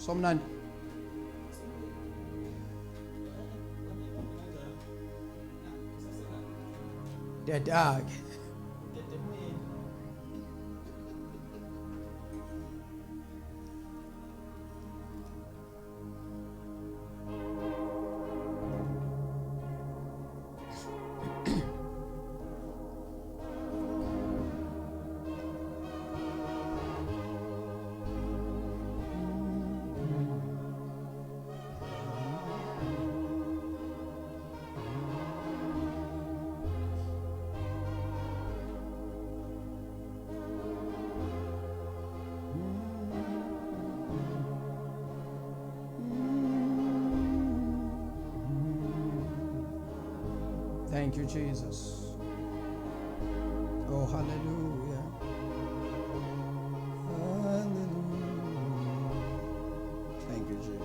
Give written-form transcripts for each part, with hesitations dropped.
Somnandi. Dedag. Thank you, Jesus. Oh, hallelujah. Hallelujah. Thank you, Jesus.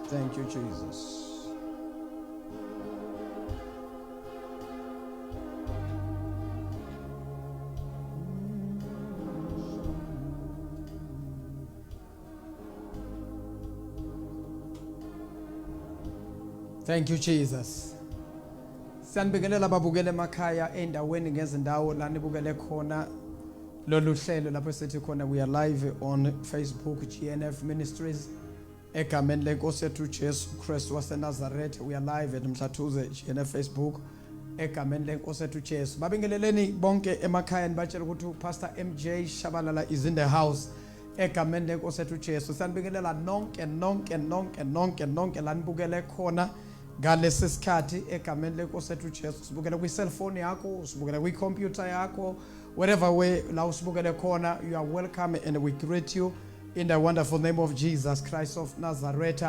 Thank you, Jesus. Thank you, Jesus. Sanibingelela babukele emakhaya endaweni ngezindawo la nibukele khona lolu hlelo lapho sithi khona we are live on Facebook GNF Ministries. Egameni lenkosi yethu Jesu Kristu waseNazaretha. We are live at Mhlathuze GNF Facebook. Egameni lenkosi yethu Jesu. Babingeleleni bonke emakhaya nibachela ukuthi Pastor MJ Shabalala is in the house. Egameni lenkosi yethu Jesu. Sanibingelela nonke la nibukele khona ngalesi sikhathi egameni lenkosi yethu Jesu. Sibukela kwi cellphone yakho, sibukela kwi computer yakho, wherever way la usibukele khona, you are welcome and we greet you in the wonderful name of Jesus Christ of Nazareth.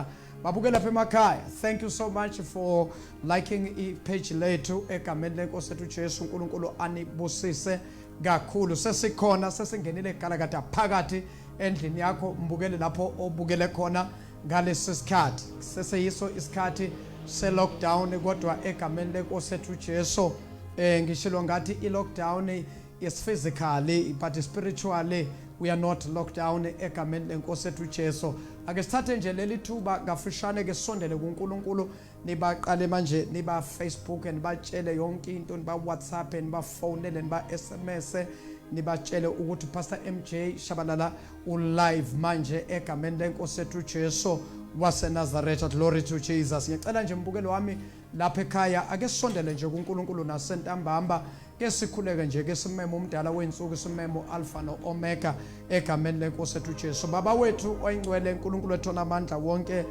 Babukela phe emakhaya, thank you so much for liking page lethu egameni lenkosi yethu Jesu. uNkulunkulu anibusise kakhulu. Sesikhona sesingenile eGalagata phakathi endlini yakho, mbukele lapho obukele khona ngalesi sikhathi. Seseyiso isikhathi se lockdown kodwa egameni lenkosi yethu Jesu ngishilo ngathi I lockdown is physically but spiritually we are not locked down egameni lenkosi yethu Jesu. Ake sithathe nje leli thuba ngafishane ke sondele kuNkulunkulu, nibaqale manje niba Facebook nibatshele yonke into, niba WhatsApp niba phone niba SMS, nibatshele ukuthi Pastor MJ Shabalala u live manje egameni lenkosi yethu Jesu waseNazaretha. Glory to Jesus. Ngicela nje mbukelo wami lapha ekhaya ake sisondele nje kuNkulunkulu nasentambamba, ke sikhuleke nje ke simeme umdala wensuku, simeme Alpha no Omega egameni lenkosi yethu Jesu. Baba wethu oyingcwele, uNkulunkulu wethu onamandla wonke,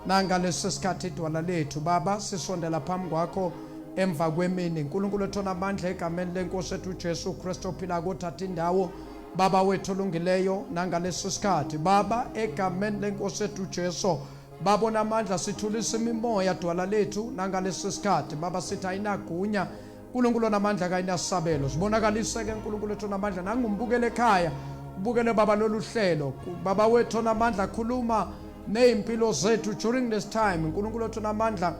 nangalesi sikhathi idwala lethu Baba sisondela phambi kwakho emva kwemini. uNkulunkulu wethu onamandla egameni lenkosi yethu Jesu Kristu ophila kothatha indawo Baba wethu olungileyo nangalesi sikhathi Baba egameni lenkosi yethu Jesu. Baba onamandla sithulisa imimoya dwala lethu nangalesi sikhathi Baba sithi ayinagunya, uNkulunkulu onamandla kayinasabelo. Sibonakalise ke uNkulunkulu wethu onamandla nangumbukele ekhaya, ubukele Baba lolu hlelo. Baba wethu onamandla khuluma nezimpilo zethu during this time. uNkulunkulu wethu onamandla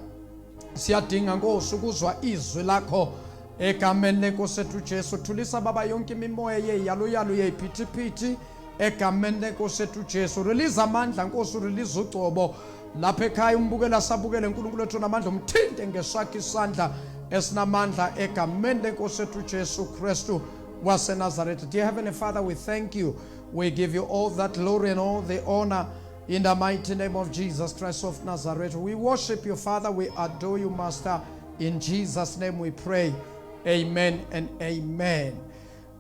siyadinga Nkosi ukuzwa izwi lakho egameni lenkosi yethu Jesu. Thulisa Baba yonke imimoya yeyalo yeyiphithiphithi egameni lenkosi yethu Jesu. Release amandla Nkosi, release ugcobo lapha ekhaya. umbukela sabukele uNkulunkulu wethu onamandla, umthinte ngesakhe isandla esinamandla egameni lenkosi yethu Jesu Kristu waseNazaretha. Dear Heavenly Father, we thank you. We give you all that glory and all the honor in the mighty name of Jesus Christ of Nazareth. We worship you, Father. We adore you, Master. In Jesus' name we pray. Amen and amen.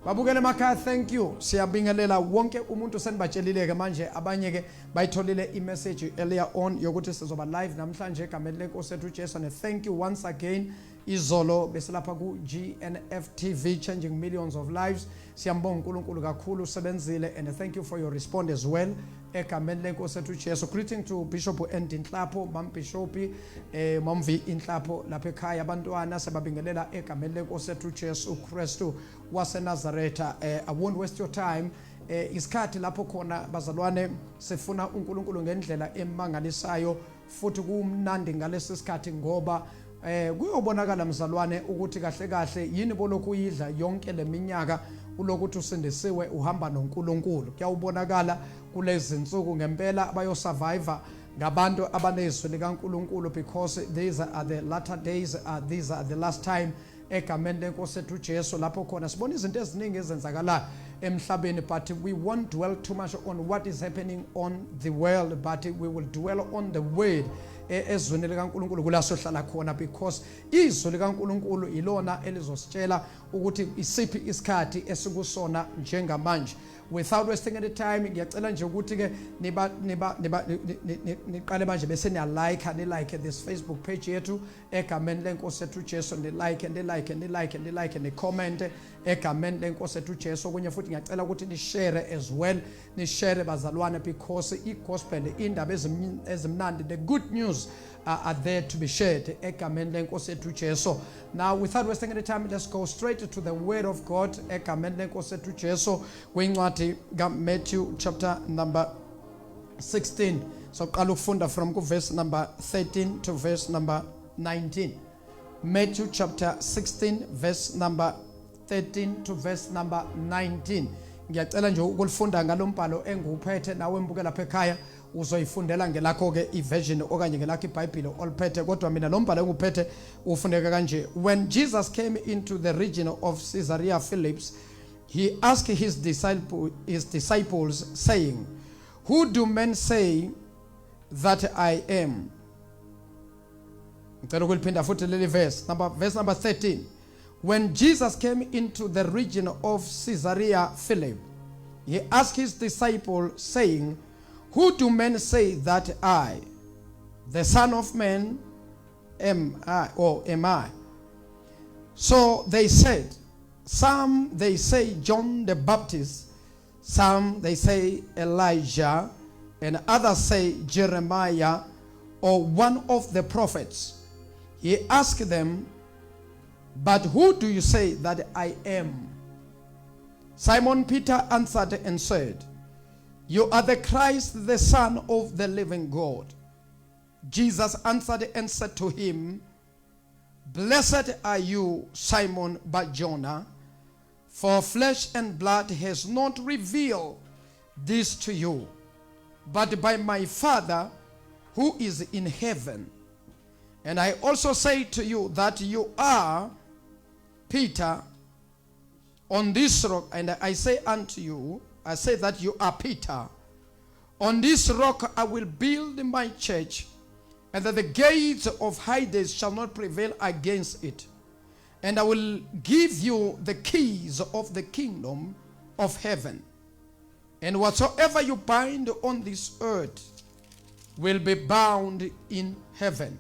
Babukele makhaya, thank you. Siyabingelela wonke umuntu senibatshelile ke manje, abanye ke bayitholile imessage earlier on yokuthi sizoba live namhlanje egameni lenkosi yethu Jesu. And thank you once again izolo besilapha ku GNF TV changing millions of lives. Siyambonga uNkulunkulu kakhulu usebenzile, and thank you for your response as well. Egameni lenkosi ethu Jesu. Greeting to Bishop Andy Nhlapho, Mam Bishop, Mamvi Nhlapho lapha ekhaya, abantwana sebabingelela egameni lenkosi ethu Jesu Kristu waseNazaretha. I won't waste your time. Isikhathi lapho khona bazalwane sifuna uNkulunkulu ngendlela emangalisayo futhi kumnandi ngalesi sikhathi ngoba kuyobonakala mzalwane ukuthi kahle kahle yini bolokhu uyidla yonke leminyaka ulokuthi usindisiwe uhamba noNkulunkulu. Kuyawubonakala kulezi insuku ngempela abayo survivor ngabantu abanezwi likaNkulunkulu, because these are the latter days, these are the last time egameni lenkosi ethu Jesu lapho khona sibona izinto eziningi ezenzakala emhlabeni, but we won't dwell too much on what is happening on the world, but we will dwell on the word ezweni likaNkulunkulu kula sohlala khona, because izwi likaNkulunkulu ilona elizositshela ukuthi isiphi isikhathi esikusona njengamanje. Without wasting any time, ngiyacela nje ukuthi ke niqale manje bese niya like this Facebook page yethu egameni lenkosi ethu Jesu, ni like ni comment egameni lenkosi ethu Jesu. Kunye futhi ngiyacela ukuthi ni share as well, ni share bazalwane, because igospel indaba ezimnandi, the good news are there to be shared egameni lenkosi ethu Jesu. Now without wasting any time, let's go straight to the word of God egameni lenkosi ethu Jesu kwincwadi Matthew chapter number 16. So qala ukufunda from verse number 13 to verse number 19. Matthew chapter 16 verse number 13 to verse number 19. Ngiyacela nje ukulifunda ngalombhalo enguphethe nawe mbuke lapha ekhaya uzoyifundela ngelakho ke iversion okanye ngelakho iBhayibheli oliphethe, kodwa mina lombhalo enguphethe ufundeka kanje. When Jesus came into the region of Caesarea Philippi, he asked his disciples saying, "Who do men say that I am?" Verse number 13. When Jesus came into the region of Caesarea Philippi, he asked his disciples saying, "Who do men say that I, the Son of Man, am I?" So they said, some they say John the Baptist, some they say Elijah, and others say Jeremiah or one of the prophets. He asked them, "But who do you say that I am?" Simon Peter answered and said, "You are the Christ, the Son of the living God." Jesus answered and said to him, "Blessed are you, Simon Bar-Jonah, for flesh and blood has not revealed this to you, but by my Father who is in heaven. And I also say to you that you are Peter. On this rock, and I say unto you, I say that you are Peter. On this rock I will build my church, and that the gates of Hades shall not prevail against it. And I will give you the keys of the kingdom of heaven. And whatsoever you bind on this earth will be bound in heaven.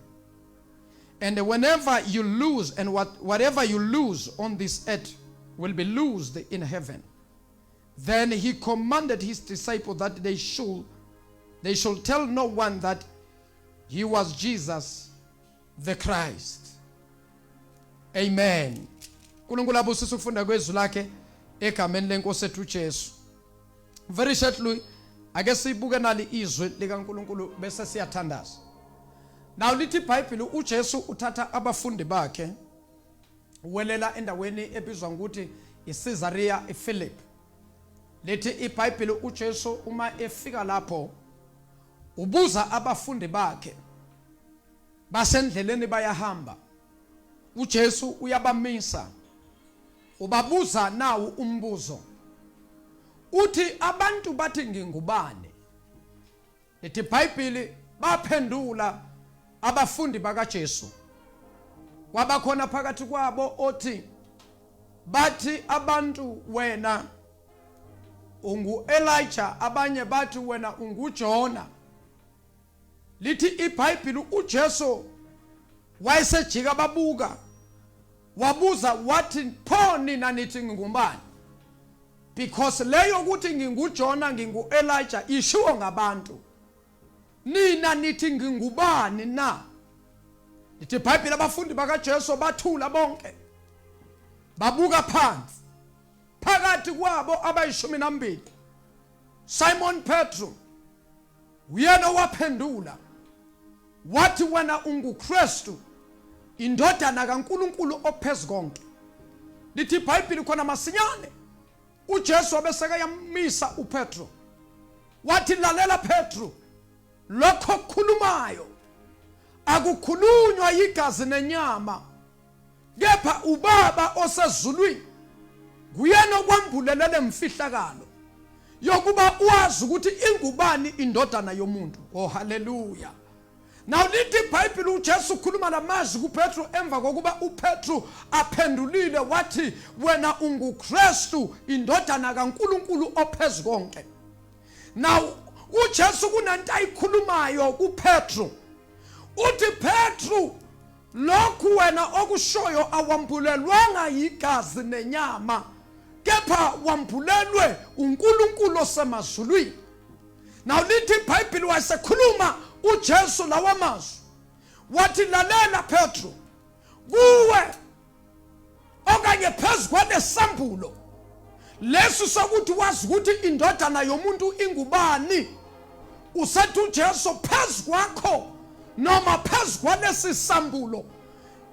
And whenever you lose, and whatever you lose on this earth will be loosed in heaven." Then he commanded his disciples that they should tell no one that he was Jesus the Christ. Amen. Nkulunkulu abusisa ukufunda kwezwi lakhe egameni lenkosi ethu Jesu. Very shortly ake sibuke nali izwi likaNkulunkulu bese siyathandaza. Now lithi iBhayibheli uJesu uthatha abafundi bakhe welela endaweni ebizwa ngokuthi iCaesarea ePhilippi. Lithi iBhayibheli uJesu uma efika lapho ubuza abafundi bakhe basendleleni bayahamba. uJesu uyabamisa ubabuza nawo umbuzo uthi abantu bathi ngingubani. Lithi iBhayibheli baphendula abafundi bakaJesu wabakhona phakathi kwabo othi bathi abantu wena ungu Elijah, abanye bathi wena ungu Jona. Lithi iBhayibheli uJesu wayesejika babuka wabuza wathi pho nina nithi ngingubani? Because leyo ukuthi nginguJona nginguElijah ishiwo ngabantu. Nina nithi ngingubani na? Lithi iBhayibheli abafundi bakaJesu bathula bonke. Babuka phansi. Phakathi kwabo abayishumi nambili. Simon Petro uyena waphendula wathi wena unguKristu indodana kaNkulunkulu ophezulu konke. Lithi iBhayibheli khona masinyane uJesu wabeseka yamisa uPetro wathi lalela Petro, lokho okukhulumayo akukhulunywa igazi nenyama, kepha uBaba osezulwini kuyena okwambulelele imfihlakalo yokuba uwazi ukuthi ingubani indodana yomuntu. Oh hallelujah. Now lithi iBhayibheli uJesu ukhuluma lamazwi kuPetro emva kokuba uPetro aphendulile wathi wena unguKristu indodana kaNkulunkulu ophezulu konke. Now uJesu kunanto ayikhulumayo kuPetro. Uthi Petro, lokhu wena okushoyo awambulelwanga igazi nenyama, kepha wambulelwe uNkulunkulu osemazulwini. Now lithi iBhayibheli wasekhuluma uJesu lawa mazwi wathi lalela Petro, kuwe okanye phezulu kwanesambulo leso sokuthi wazi ukuthi indodana yomuntu ingubani, usethi uJesu phezulu kwakho noma phezulu kwalesi sambulo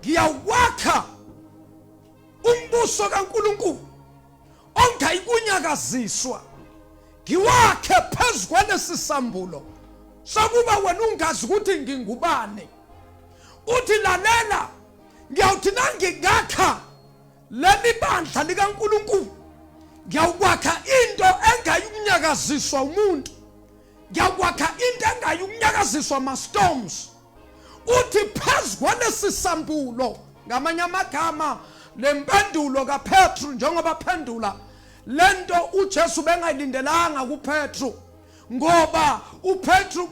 ngiyawakha umbuso kaNkulunkulu ongayikunyakaziswa, ngiwakhe phezulu kwalesi sambulo sokuba wena ungazi ukuthi ngingubani. Uthi lalela, ngiyawuthi nangingakha leli bandla likaNkulunkulu ngiyawukwakha into engayikunyakaziswa umuntu, ngiyawukwakha into engayikunyakaziswa ama-storms. Uthi phezulu kwalesi sambulo, ngamanye amagama lempendulo kaPetro njengoba phendula lento uJesu bengayilindelanga kuPetro, ngoba uPetro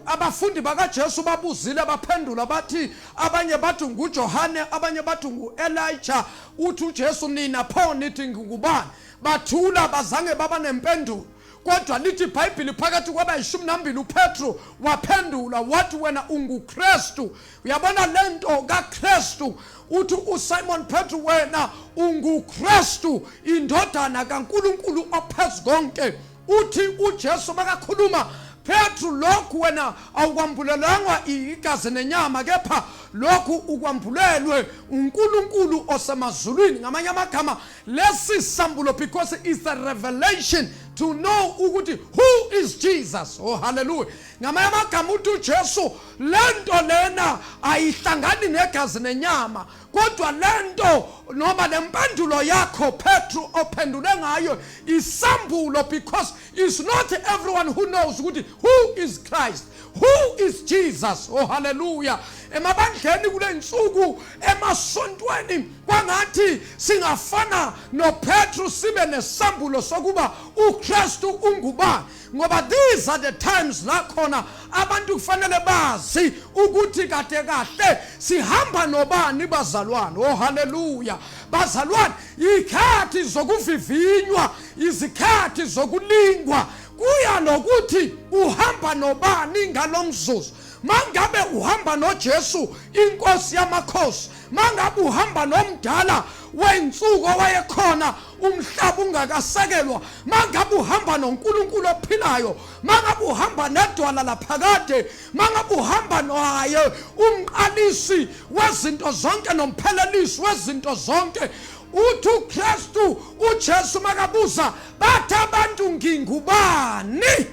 abafundi bakaJesu babuzile baphendula bathi abanye bathi nguJohane abanye bathi nguElijah. Uthi uJesu nina pho nithi ngubani? Bathula bazange baba nempendulo. Kodwa lithi iBhayibheli phakathi kwabayishumi nambili uPetro waphendula wathi wena unguKristu. Uyabona lento kaKristu, uthi uSimon Petro wena unguKristu indodana kaNkulunkulu ophezulu konke. Uthi uJesu bakakhuluma Petro, lokhu wena awukwambulelanga igazi nenyama, kepha lokhu ukwambulelwe uNkulunkulu osemazulwini. Ngamanye amagama lesi sambulo, because it's a revelation to know ukuthi who is Jesus. Oh hallelujah. Ngamanye amagama uthi uJesu lento lena ayihlangani negazi nenyama, kodwa lento noma lempendulo yakho Petro ophendule ngayo isambulo, because it's not everyone who knows ukuthi who is Christ, who is Jesus. Oh hallelujah. Emabandleni kule nsuku emasontweni kwangathi singafana noPetro sibe nesambulo sokuba uKristu ungubani, ngoba these are the times la khona abantu kufanele bazi ukuthi kade kahle sihamba nobani bazalwane. Oh hallelujah. Bazalwane, ikhathi zokuvivinywa, izikhathi zokulingwa kuya nokuthi uhamba nobani ngalomzuzu. Mangabe uhamba noJesu inkosi yamakhosi, mangabe uhamba nomdala wensuku owayekhona umhlaba ungakasekelwa, mangabe uhamba noNkulunkulu ophilayo, mangabe uhamba nedwala laphakade, mangabe uhamba naye umqalisi wezinto zonke nomphelelisi wezinto zonke. Uthi uKristu uJesu makabuza bathi abantu ngingubani?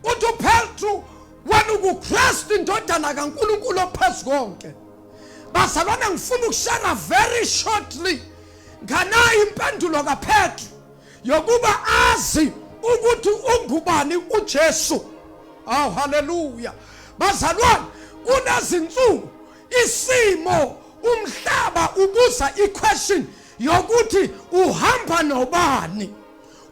Uthi uPetro wena unguKristu indodana kaNkulunkulu ophezulu konke. Bazalwane, ngifuna ukushara very shortly nganayo impendulo kaPetro yokuba azi ukuthi ungubani uJesu. Oh hallelujah. Bazalwane, kunezinsuku isimo umhlaba ubuza iquestion yokuthi uhamba nobani.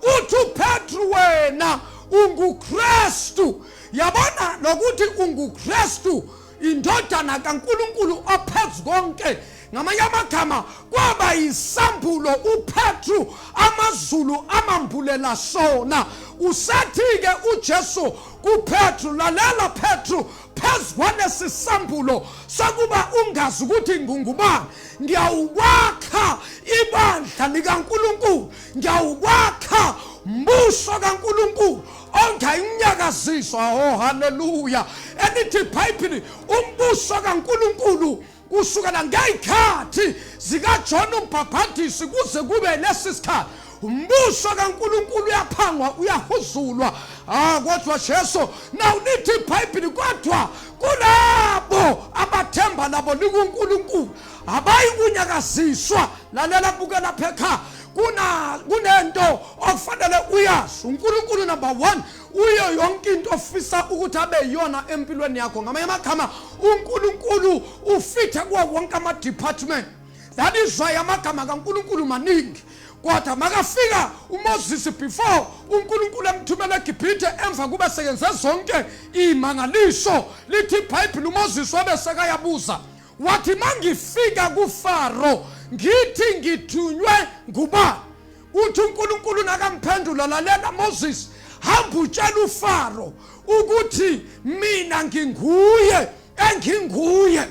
Uthi uPetro wena unguKristu. Yabona nokuthi unguKristu indodana kaNkulunkulu ophezu konke. Ngamanye amagama kwaba yisambulo uPetru amazulu amambulela sona. Usathi-ke uJesu kuPetru, lalela Petru, phezu kwalesi sambulo sakuba ungazi ukuthi ngingubani, ngiyawukwakha ibandla likaNkulunkulu, ngiyawukwakha mbuso kaNkulunkulu ongayinyakaziswa. Oh haleluya. Elithi iBhayibheli umbuso kaNkulunkulu kusukela ngeyikhathi zikaJohn uMbhaphatisi kuze kube lesi sikhathi umbuso kaNkulunkulu uyaphangwa, uyahuzulwa. Kodwa Jesu nawulithi iBhayibheli kodwa kulabo abathemba labo likuNkulunkulu abayikunyakaziswa. Lalela bukela phekha, kunento okufanele uyazi. uNkulunkulu number 1 uyo yonke into ofisa ukuthi abe yona empilweni yakho. Ngamanye amagama uNkulunkulu ufithe kuwo wonke ama department. That is why amagama kaNkulunkulu maningi. Kodwa makafika uMoses before uNkulunkulu emthumela eGibhithe emva kuba sekenze zonke imangaliso, lithi iBhayibheli uMoses wabeseka yabuza wathi mangifika kuFaro ngithi ngithunywe ngubani? Uthi uNkulunkulu nakamphendula, lalela Moses, hamba utshela uFaro ukuthi mina nginguye enginguye.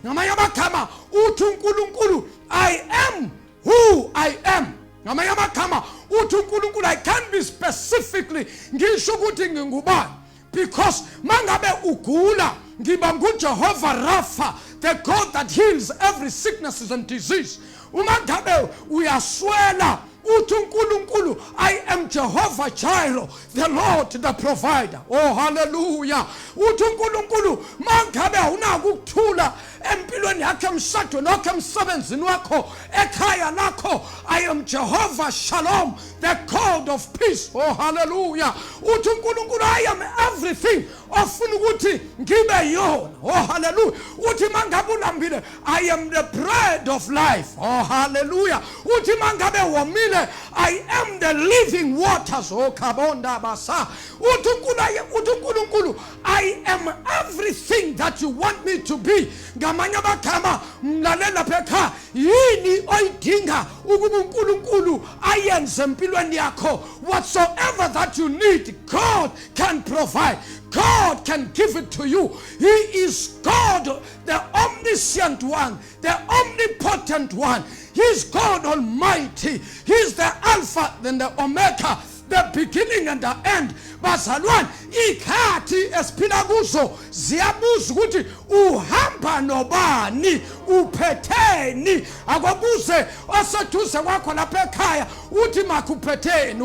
Ngamanye amagama uthi uNkulunkulu, I am who I am. Ngamanye amagama uthi uNkulunkulu, I can't be specifically ngisho ukuthi ngingubani, because mangabe ugula ngiba nguJehova Rapha, the God that heals every sickness and disease. Umangabe uyaswela uthi uNkulunkulu, I am Jehovah Jireh, the Lord the provider. Oh hallelujah. Uthi uNkulunkulu mangabe unako ukuthula empilweni yakhe emshado lokho emsebenzini wakho ekhaya lakho, I am Jehovah Shalom, the God of peace. Oh hallelujah. Uthi uNkulunkulu, I am everything ofuna ukuthi ngibe yona. Oh hallelujah. Uthi mangabe ulambile, I am the bread of life. Oh hallelujah. Uthi mangabe womile, I am the living waters. Oh kabonda basa. Uthi uNkulunkulu, I am everything that you want me to be. Ngamanye amagama mlalela phekha, yini oyidinga ukuba uNkulunkulu ayenze empilweni yakho? Whatsoever that you need, God can provide. God can give it to you. He is God, the omniscient one, the omnipotent one. He's God Almighty. He's the Alpha and the Omega, the beginning and the end. Bazalwane, ikhathi esiphila kuzo ziyabuza ukuthi uhamba nobani, uphetheni. Akwabuze oseduze kwakho lapha ekhaya uthi makuphetheni,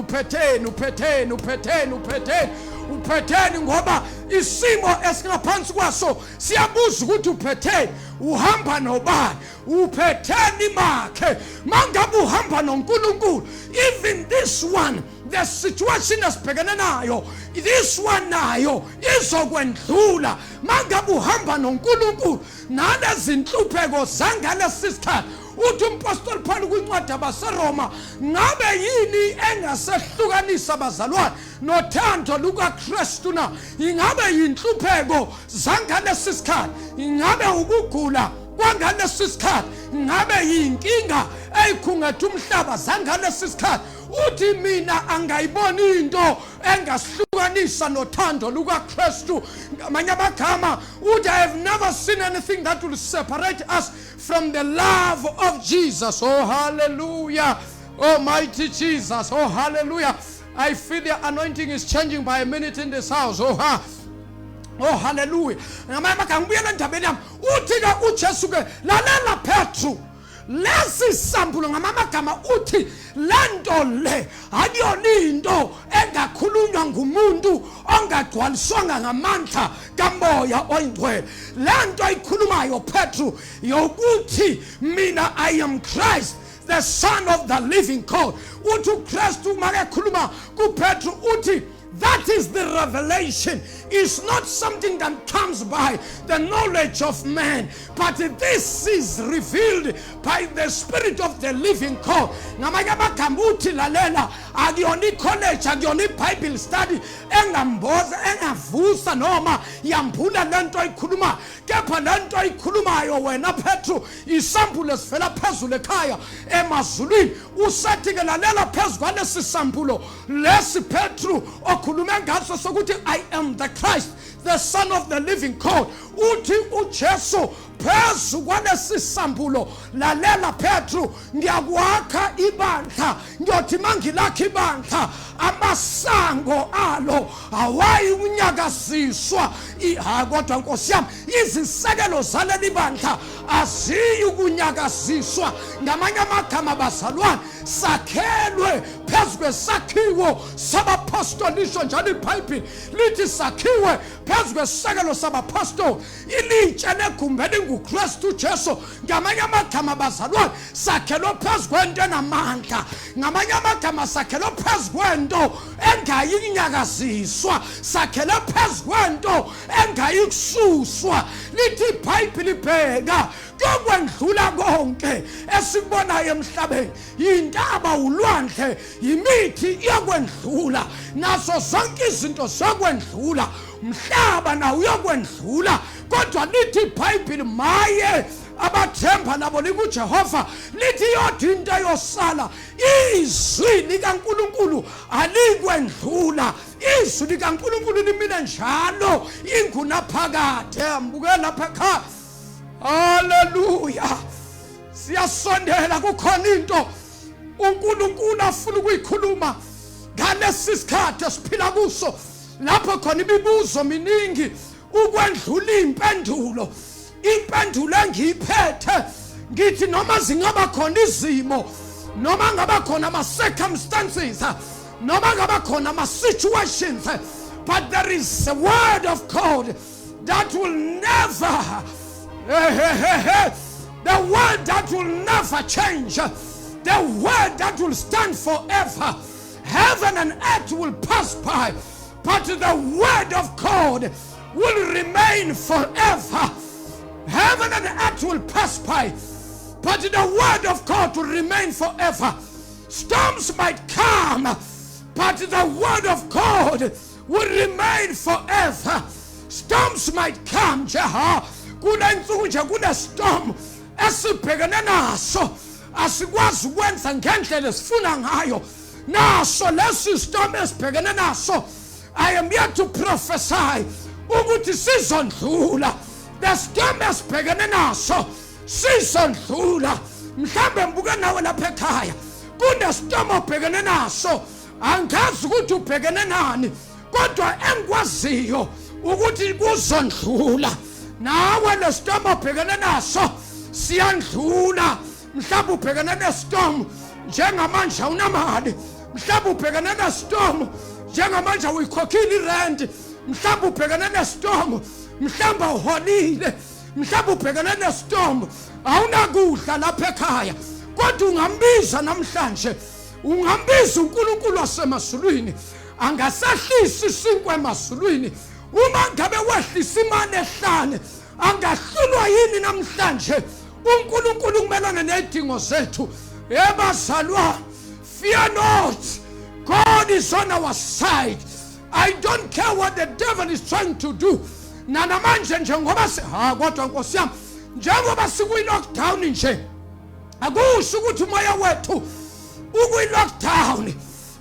uphetheni ngoba isimo esingaphansi kwaso siyabuza ukuthi uphetheni, uhamba nobani, uphetheni makhe. Mangabe uhamba noNkulunkulu, even this one, the situation esibhekene nayo, this one nayo izokwendlula. Mangabe uhamba noNkulunkulu, nalezi inhlupheko zangalesi sikhathi, uthi umpostoli Paul kwincwadi yabaseRoma, ngabe yini engasehlukanisa bazalwane nothando lukaKristu na? Ingabe yinhlupheko zangalesi sikhathi, ingabe ukugula kwangalesi sikhathi, ingabe yinkinga eyikhungethe umhlaba zangalesi sikhathi, uthi mina angayiboni into engasihlukanisa nothando lukaKristu. Ngamanye amagama uthi, I have never seen anything that will separate us from the love of Jesus. Oh hallelujah. Almighty Jesus. Oh hallelujah. I feel the anointing is changing by a minute in this house. Oh hallelujah. Ngamanye amagama ngibuyela endabeni yami, uthi-ke uJesu-ke, lalela Petru, lesi sambulo ngamagama uthi lento le akuyona into engakhulunywa ngumuntu ongagcwaliswanga ngamandla kaMoya Oyingcwele. Lento ayikhulumayo Petru yokuthi mina I am Christ, the Son of the living God. Uthi uKristu makekhuluma kuPetru uthi that is the revelation. is not something that comes by the knowledge of man, but this is revealed by the Spirit of the living God. Ngamanye amagama uthi lalela, akuyona college, akuyona Bible study engamboza engavusa noma yambula lento ayikhuluma, kepha lento ayikhulumayo wena Petru isambulo sivela phezulu ekhaya emazulwini. Usathi ke lalela phezulu kwalesi sambulo lesi Petru okhulume ngaso sokuthi I am the Christ, the Son of the living God. Uthi uJesu phezu kwalesi sambulo lalela Petru, ngiyakwakha ibandla, ngiyothi mangilakha ibandla amasango alo awayi ukunyakaziswa. Kodwa Nkosi yami, izisekelo zaleli bandla aziyi ukunyakaziswa. Ngamanye amagama bazalwane, sakhelwe phezu kwesakhiwo sabapostoli. Lisho njalo iBhayibheli lithi sakhiwe phezu kwesekelo sabapostoli, ilitshe legumbeni nguKristu Jesu. Ngamanye amagama bazalwane, sakhelwe phezu kwento enamandla. Ngamanye amagama sakhelwe phezu kwento engayinyakaziswa, sakhelwe phezu kwento engayikususwa. Lithi iBhayibheli bheka kokwendlula konke esikubonayo emhlabeni, indaba, ulwandle, imithi iyakwendlula, naso zonke izinto ziyakwendlula, umhlaba nawo uyakwendlula. Kodwa lithi iBhayibheli maye abathemba nabo likuJehova, lithi yodwa into yosala, izwi likaNkulunkulu alikwendlula. Izwi likaNkulunkulu limile njalo ingunaphakade. Ambukela lapha ekhaya. Hallelujah. Siyasondela, kukhona into uNkulunkulu afuna ukuyikhuluma ngalesi sikhathi esiphila kuso, lapho khona imibuzo miningi ukwendlula impendulo. Impendulo engiyiphethe ngithi noma zingaba khona izimo, noma ngaba khona ama circumstances, noma ngaba khona ama situations, but there is a word of God that will never the word that will never change, the word that will stand forever. Heaven and earth will pass by, but the word of God will remain forever. Heaven and earth will pass by, but the word of God will remain forever. Storms might come, but the word of God will remain forever. Storms might come, kune storm esibhekene naso, asikwazi ukwenza ngendlela esifuna ngayo. Naso lesi storm esibhekene naso, I am here to prophesy ukuthi sizondlula. The storm esibhekene naso sizondlula. Mhlambe mbuke nawe lapha ekhaya, kune storm obhekene naso, angazi ukuthi ubhekene nani, kodwa engikwaziyo ukuthi kuzondlula. Nawe le storm obhekene naso siyandlula. Mhlawumbe ubhekene nestorm njengamanje awunamali, mhlawumbe ubhekene nestorm njengamanje uyikhokhile irent, mhlawumbe ubhekene nestorm, mhlawumbe uholile, mhlawumbe ubhekene nestorm awunakudla lapha ekhaya, kodwa ungambiza namhlanje, ungambiza uNkulunkulu wasemazulwini, angasahlisa isinkwa emazulwini. Uma ngabe wehlisa imane ehlane, angahlulwa yini namhlanje uNkulunkulu kumelana nezidingo zethu? Ebazalwa, fear not, God is on our side. I don't care what the devil is trying to do. Namanje njengoba kodwa Nkosi yami, njengoba sikuyi lockdown nje, akusho ukuthi umoya wethu ukuyi lockdown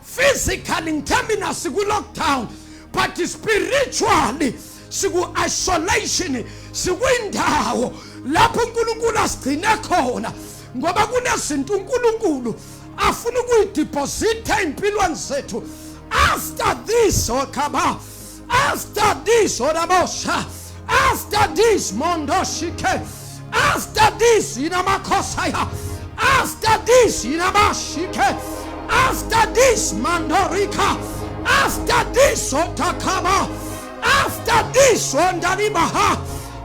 physically, ngithembina siku lockdown, but spiritually siku isolation, sikwindawo lapho uNkulunkulu asigcine khona, ngoba kunezinto uNkulunkulu afuna ukuyideposita empilweni zethu. After this, okaba, after this, orabosha, after this, mondoshike, after this, inamakosaya, after this, inamashike, after this, mandorika, after this, otakaba, after this, ondaribaha,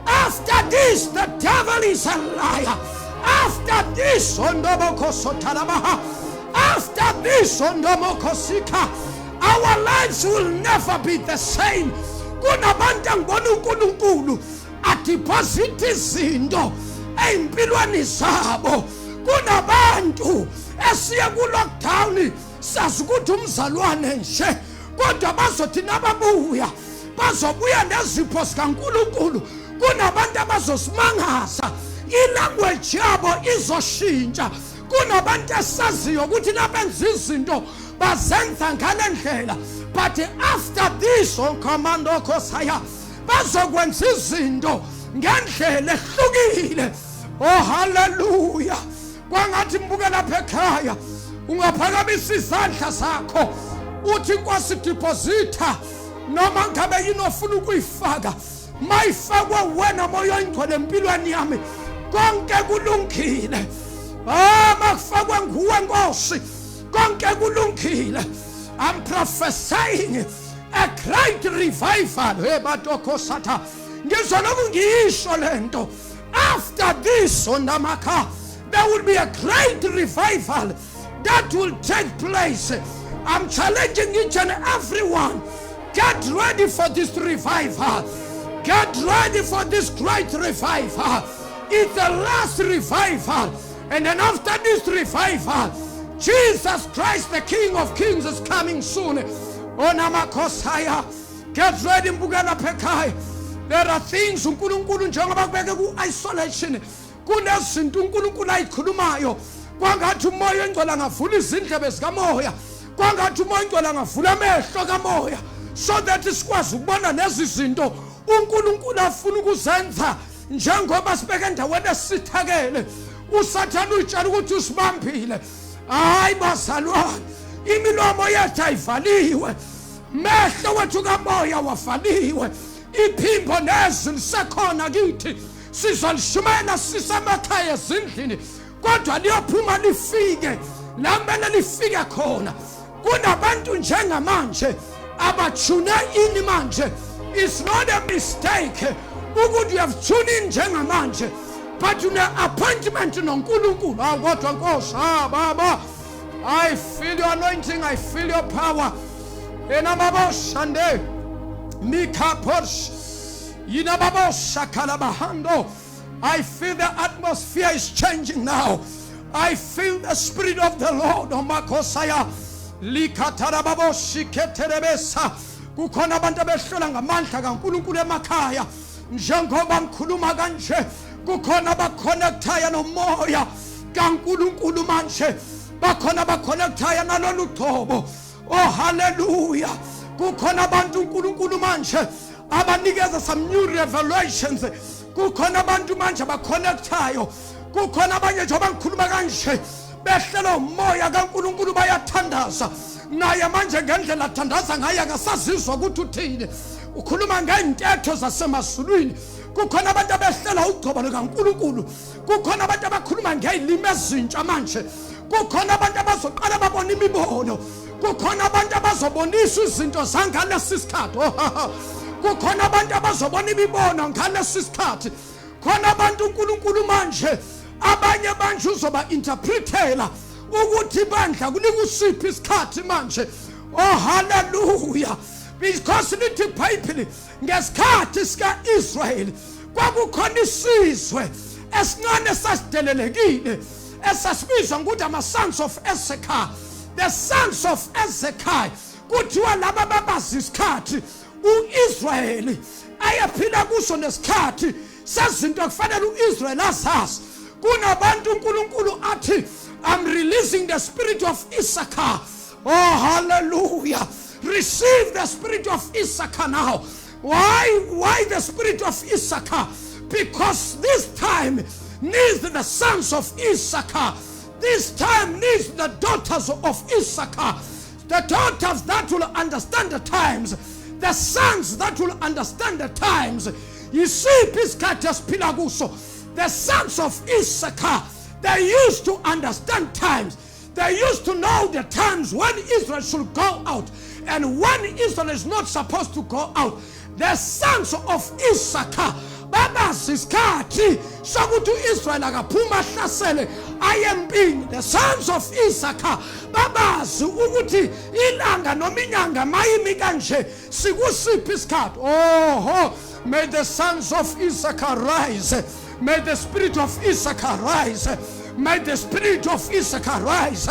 after this, the devil is a liar. After this, ondoboko sotarabaha, after this, ondomoko sika, our lives will never be the same. kunabantu angibona uNkulunkulu adeposit izinto empilweni zabo. Kunabantu esiye ku lockdown sazi ukuthi umzalwane nje, kodwa bazothi nababuya bazobuya nezipho zikaNkulunkulu. Kunabantu abazosimangaza, ilanguage yabo izoshintsha. Kunabantu esaziyo ukuthi nabenza izinto bazenza ngale ndlela, but after this on command okhosaya bazokwenza izinto ngendlela ehlukile. Oh hallelujah. Kwangathi mbuke lapha ekhaya ungaphakamisa izandla zakho uthi Nkosi deposita noma ngabe yini ofuna ukuyifaka, mayifakwe wena moya oyingcwele empilweni yami konke kulungile. Makufakwe nguwe Nkosi konke kulungile. I'm prophesying a great revival. Batokosata ngizwa lokungisho lento. After this ondamaka there will be a great revival that will take place. I'm challenging each and everyone. Get ready for this revival. Get ready for this great revival. It's the last revival. And then after this revival, Jesus Christ, the King of Kings, is coming soon. Onamakosaya. Get ready, Mbugana Pekai. There are things uNkulunkulu njengoba kubeke ku isolation. Kunezinto uNkulunkulu ayikhulumayo. Kwangathi umoya engcwele ngavula izindlebe zikamoya. Kwangathi umoya engcwele ngavula amehlo kamoya. So that sikwazi ukubona lezi zinto uNkulunkulu afuna ukuzenza njengoba sibeke endaweni esithakele. USathane utshela ukuthi usibambile. Hayi bazalwane, imilomo yethu ayivaliwe, mehlo wethu kamoya wavaliwe, iphimbo nezwi lisekhona kithi. Sizolishumela sisemakhaya ezindlini, kodwa liyophuma lifike lamele lifike khona. Kunabantu njengamanje abatshune ini manje. It's not a mistake ukuthi you have tuned in njengamanje, but you have appointment noNkulunkulu. Kodwa Nkosi, Baba, I feel your anointing, I feel your power. Enamabashande Mikaposh Yinababosha Kalabahando. I feel the atmosphere is changing now. I feel the Spirit of the Lord on Makosaya Likatarababoshi Keterebesa. Kukhona abantu abehlola ngamandla kaNkulunkulu emakhaya njengoba ngikhuluma kanje. Kukhona bakhonekthaya nomoya kaNkulunkulu manje, bakhona bakhonekthaya nalolu thobo. Oh hallelujah. Kukhona abantu uNkulunkulu manje abanikeza some new revelations. Kukhona abantu manje bakhonektayo. Kukhona abanye njengoba ngikhuluma kanje behlela umoya kaNkulunkulu bayathandaza. Naye manje ngendlela athandaza ngayo akasazizwa ukuthi uthini. Ukhuluma ngentetho zasemazulwini. Kukhona abantu abehlela ugcobo likaNkulunkulu. Kukhona abantu abakhuluma ngezilimi ezintsha manje. Kukhona abantu abazoqala babona imibono. Kukhona abantu abazobonisa izinto zangalesi sikhathi. Kukhona abantu abazobona imibono ngalesi sikhathi. Khona abantu uNkulunkulu manje abanye manje uzoba interpretela ukuthi bandla kunika usiphi isikhathi manje. Oh hallelujah. Because lithi iBhayibheli ngesikhathi sika Israel kwakukhona isizwe esincane sasidelelekile esasibizwa ngokuthi ama sons of Issachar. The sons of Issachar kuthiwa laba babazi isikhathi uIsrael ayaphila kuso nesikhathi sezinto kufanele uIsrael azazi. Kunabantu uNkulunkulu athi I'm releasing the spirit of Issachar. Oh hallelujah. Receive the spirit of Issachar now. Why the spirit of Issachar? Because this time needs the sons of Issachar. This time needs the daughters of Issachar. The daughters that will understand the times. The sons that will understand the times. You see, Piscatus Pilaguso, the sons of Issachar, they used to understand times. They used to know the times when Israel should go out and when Israel is not supposed to go out. The sons of Issachar babazi isikhathi sokuthi uIsrael akaphuma ahlasele ayempini. The sons of Issachar babazi ukuthi ilanga noma inyanga mayimi kanje sikusiphi isikhathi. Oh, may the sons of Issachar rise. May the spirit of Issachar rise. May the spirit of Issachar rise.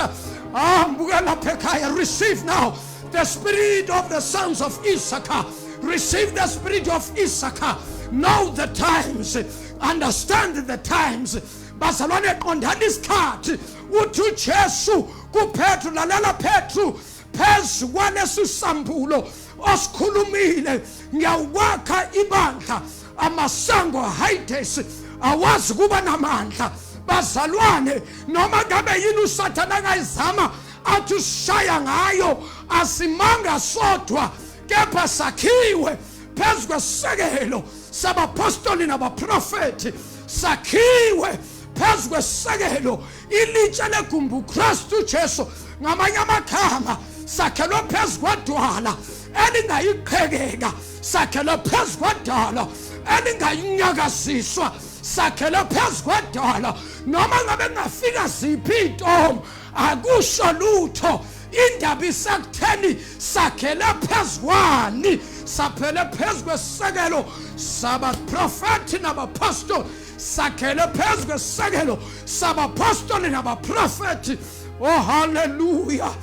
Receive now the spirit of the sons of Issachar. Receive the spirit of Issachar. Know the times. Understand the times. Bazalwane qondani isikhathi uthi uJesu kuPetru lalela Petru phezu kwalesi sambulo osikhulumile ngiyawakha ibandla amasango Hades awazi kuba namandla. Bazalwane noma ngabe yini uSathane angayizama athi ushaya ngayo asimanga sodwa kepha sakhiwe phezu kwesekelo sabapostoli nabaprofeti. Sakhiwe phezu kwesekelo ilitshe legumbu Kristu Jesu. Ngamanye amagama sakhelwe phezu kwadwala elingayiqhekeka. Sakhelwe phezu kwadwala elingayinyakaziswa. Sakhelwe phezu kwadwala noma ngabe ngafika ziphi intombi akusho lutho. Indaba isekutheni sakhele phezu kwani. Saphele phezu kwesekelo sabaprofeti nabapostoli. Sakhele phezu kwesekelo sabapostoli nabaprofeti. Oh hallelujah.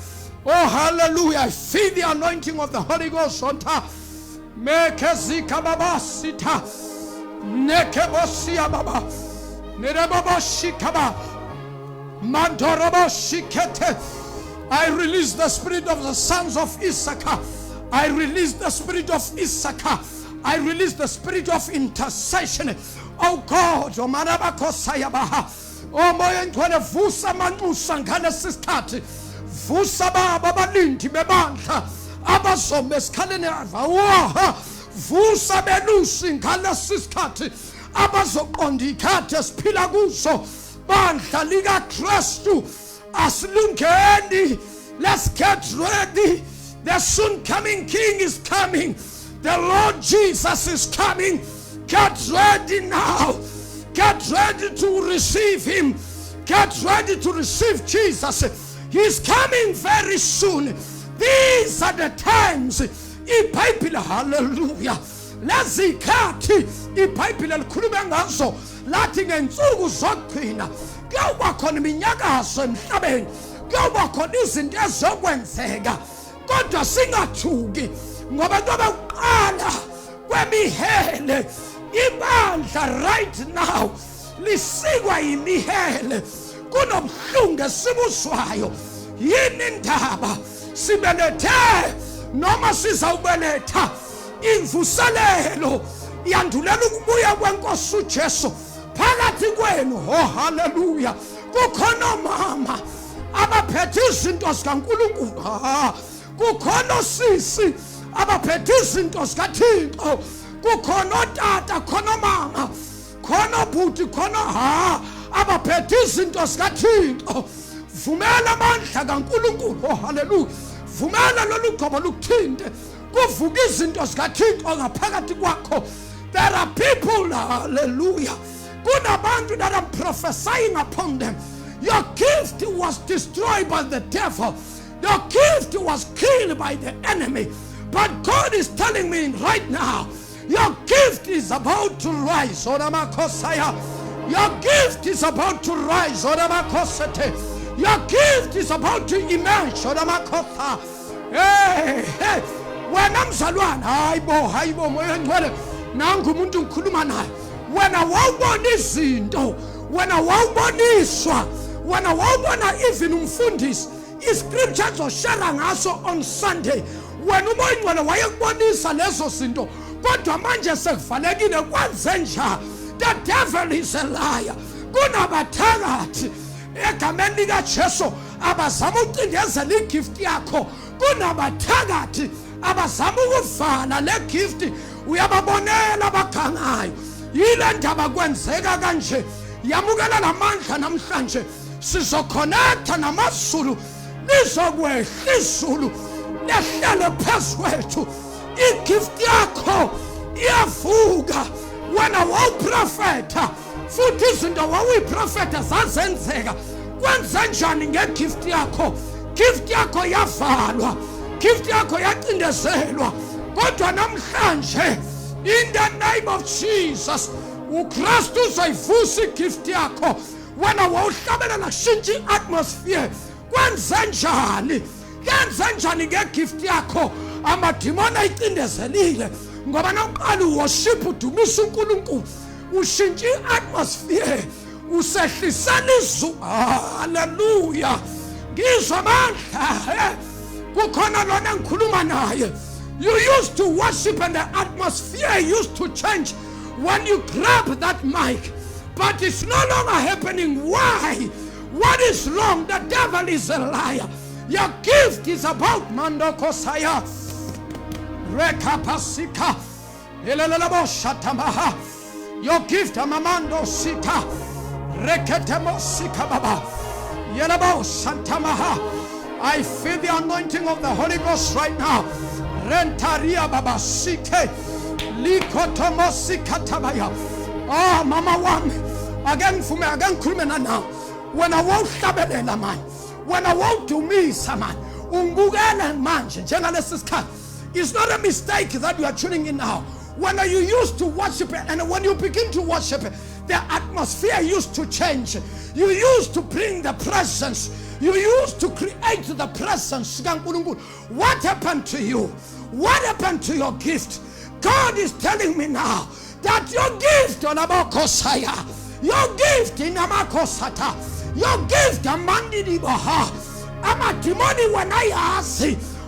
Oh hallelujah. I feel the anointing of the Holy Ghost on top. Mekezika baba sita. Nekebosia baba. Nerebobo shikaba. Mandorobo shikete. I release the spirit of the sons of Issachar. I release the spirit of Issachar. I release the spirit of intercession. Oh God, oh Marabako Sayabaha. Oh moya ngcwele vusa manxusa ngalesi sikhathi. Vusa baba balinti bebandla abazombe esikhaleni avawa. Vusa belusi ngalesi sikhathi abazoqonda ikhathi esiphila kuso. Bandla lika Kristu asilungeni. Let's get ready. The soon coming King is coming. The Lord Jesus is coming. Get ready now. Get ready to receive him. Get ready to receive Jesus. He's coming very soon. These are the times. Hallelujah. Lazikati iBhayibheli likhuluma ngazo lathi ngensuku zokuqina kuyoba khona iminyakazo emhlabeni. Kuyoba khona izinto ezokwenzeka. Kodwa singathuki ngoba ngoba uqala kwemihele ibandla right now lisikwa imihele. Kunobuhlungu esibuzwayo. Yini indaba sibelethe noma sizawubeletha imvuselelo yandulela ukubuya kwenkosi uJesu phakathi kwenu. Oh hallelujah. Kukhona mama abaphethe izinto zikaNkulunkulu. Kukhona sisi abaphethe izinto zikaThixo. Kukhona tata, khona mama, khona bhuti, khona abaphethe izinto zikaThixo. Vumela amandla kaNkulunkulu. Oh hallelujah. Vumela lolu gqobo lukuthinte. Kuvuka izinto zikaThixo ngaphakathi kwakho. There are people, hallelujah, kunabantu that are prophesying upon them. Your gift was destroyed by the devil. Your gift was killed by the enemy. But God is telling me right now, your gift is about to rise. Your gift is about to rise. Your gift is about to emerge. Hey, hey. Wena mzalwana, hayibo moya ngcwele nangu umuntu ngikhuluma naye. Wena wawubona izinto, wena wawuboniswa, wena wawubona even umfundisi iscripture zoshare ngaso on Sunday. Wena umoya ngcwele wayekubonisa lezo zinto, kodwa manje sekuvalekile kwenze njani? The devil is a liar. Kunabathakathi egameni likaJesu abazama ukucindezela igift yakho. Kunabathakathi abazama ukuvala le gift uyababonela abakhangayo. Yile ndaba kwenzeka kanje. Yamukela lamandla namhlanje sizoconnecta namazulu lizokwehla izulu lehlele phezu kwethu. Igift yakho iyavuka. Wena wawuprofetha futhi izinto wawuyiprofetha zazenzeka, kwenza njani ngegift yakho? Gift yakho yavalwa, gift yakho yacindezelwa. Kodwa namhlanje in the name of Jesus, uKristu uzoyivusa igift yakho. Wena wawuhlabelela kushintsha i-atmosphere, kwenza njani? Yenza njani ngegift yakho? Amadimoni ayicindezelile ngoba nawuqala uworship udumisa uNkulunkulu, ushintsha i-atmosphere, usehlisela izwi. Haleluya. Ngizwa amandla. Kukhona lona ngikhuluma naye. You used to worship and the atmosphere used to change when you grab that mic, but it's no longer happening. Why? What is wrong? The devil is a liar. Your gift is about Mandoko Saya Rekapasika Elalabo Shatamaha. Your gift, Amamando Sika Reketemo Sika Baba Yelabo Santamaha. I feel the anointing of the Holy Ghost right now. Rentaria Baba Sike Likotomo Sikatabaya. Oh, Mama Wami. Again for me, again Kumena now. When I won't shabelela man, when I won't do me saman, Ungugala manje, Genesis cut. It's not a mistake that you are tuning in now. When you used to worship it, and when you begin to worship it, the atmosphere used to change. You used to bring the presence. You used to create the presence. What happened to you? What happened to your gift? God is telling me now that your gift on Abakosaya, your gift in Amakosata, your gift Amandi Dibaha, Amatimoni when I ask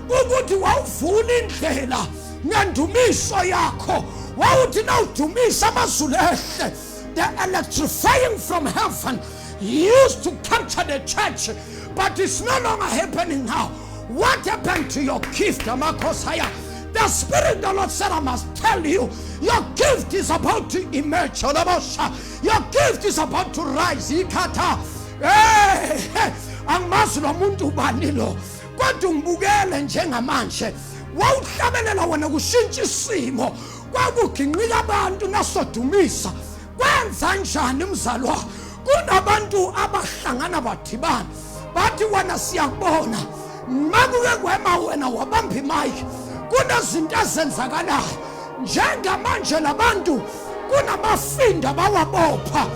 Uguti wawufuni indlela nyandumiso yakho wawuthi nawudumisa amazulele. The electrifying from heaven used to capture the church, but it's no longer happening now. What happened to your gift, Amakosaya? The Spirit of the Lord said, I must tell you, your gift is about to emerge. Your gift is about to rise. Angimazilo muntu banilo kodwa umbukele njengamanje wawuhlabelela wena kushintsha isimo kwakuginqika abantu nasodumisa. Kwenza njani mzalwa? Kunabantu abahlangana badibana bathi wena siyabona makuke kwema wena wabamba imic, kunezinto ezenzakalayo njengamanje labantu kunamafinda bawabopha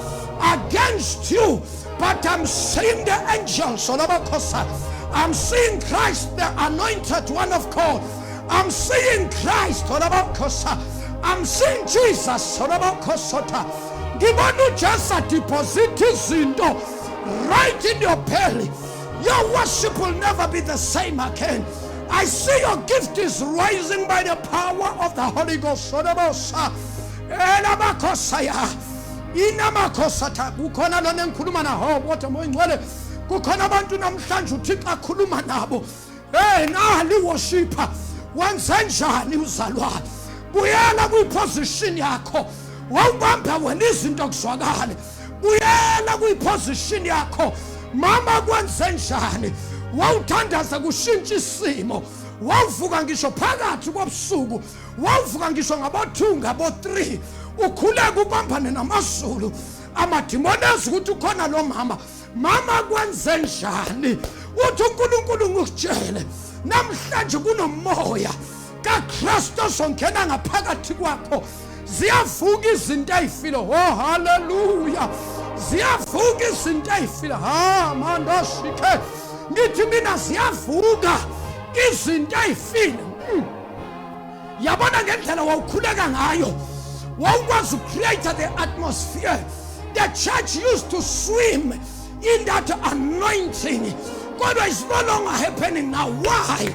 against you. But I'm seeing the angels, I'm seeing Christ, the anointed one of God. I'm seeing Christ, I'm seeing Jesus. Ngibona uJesu deposit izinto right in your belly. Your worship will never be the same again. I see your gift is rising by the power of the Holy Ghost. Inamakosata kukhona lona ngikhuluma naho kodwa moyingcwele kukhona abantu namhlanje uThixo akhuluma nabo. Nali worshiper wenza njani uzalwane? Buyela kwiposition yakho wawubamba wena izinto kuzwakala. Buyela kwiposition yakho mama, kwenze njani? Wawuthandaza kushintsha isimo, wawuvuka ngisho phakathi kobusuku, wawuvuka ngisho ngabo2 ngabo3 ukhuleka ubambane namazulu. Amadimoni azi ukuthi ukhona lo mama kwenze njani? Uthi uNkulunkulu ngikutshele namhlanje kunomoya kaKristu ozongena ngaphakathi kwakho. Ziyavuka izinto ezifile. Oh haleluya. Ziyavuka izinto ezifile. Ha mandashike. Ngithi mina ziyavuka izinto ezifile. Yabona ngendlela wawukhuleka ngayo. What was to create the atmosphere? The church used to swim in that anointing. God is no longer happening now. Why?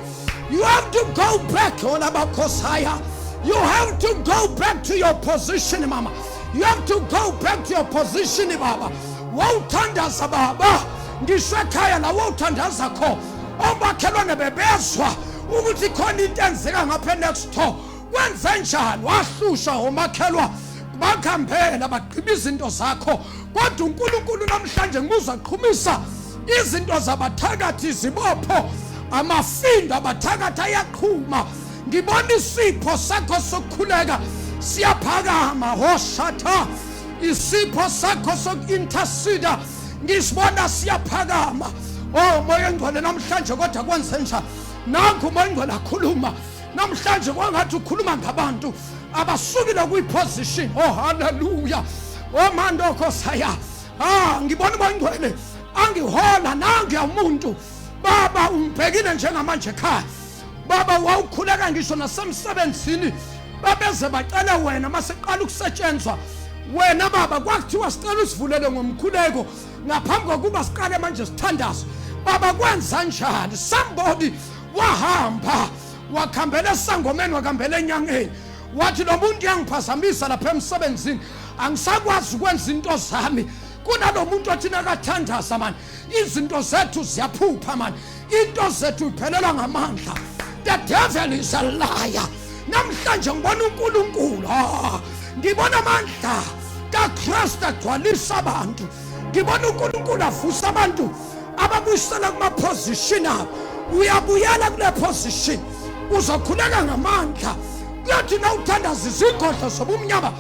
You have to go back on Abakosaya. You have to go back to your position, Mama. You have to go back to your position, Baba. Wawutandaza baba. Ngishekaya na wawutandaza ko. Omakhelwa nebebezwa ukuthi khona into enzeka ngapha next door. Wenza njani? Wahlusha omakhelwa bakhambela bagqiba izinto zakho. Kodwa uNkulunkulu namhlanje ngizwa qhumisa izinto zabathakathi izibopho, amafinda abathakathi ayaqhuma. Ngibona isipho sakho sokukhuleka siyaphakama hoshata isipho sakho soku-intercede ngisibona siyaphakama. Oh moya engcwele namhlanje kodwa kwenze njani? Nanku umoya engcwele akhuluma namhlanje kwangathi ukhuluma ngabantu abasukile kwi-position. Oh hallelujah. Oh mando khosaya. Ngibona umoya engcwele angihola nangiyamuntu. Baba umbhekile njengamanje ekhaya. Baba wawukhuleka ngisho nasemsebenzini babeze bacela wena maseqala ukusetshenzwa. Wena baba kwakuthiwa sicela usivulele ngomkhuleko ngaphambi kokuba siqale manje sithandaze. Baba kwenza njani? Somebody wahamba wakhambela esangomeni wakhambela enyangeni wathi lo muntu yangiphazamisa lapha emsebenzini angisakwazi ukwenza into zami. Kunalo muntu othina kathandaza manje izinto zethu ziyaphupha manje into zethu iphelela ngamandla. The devil is a liar. Namhlanje ngibona uNkulunkulu ngibona amandla kaKristu agcwalisa abantu. Ngibona uNkulunkulu avusa abantu ababuyisela kuma position abo. Uyabuyela kule position uzokhuleka ngamandla. Kuthi na uthandaza izigodlo zobumnyama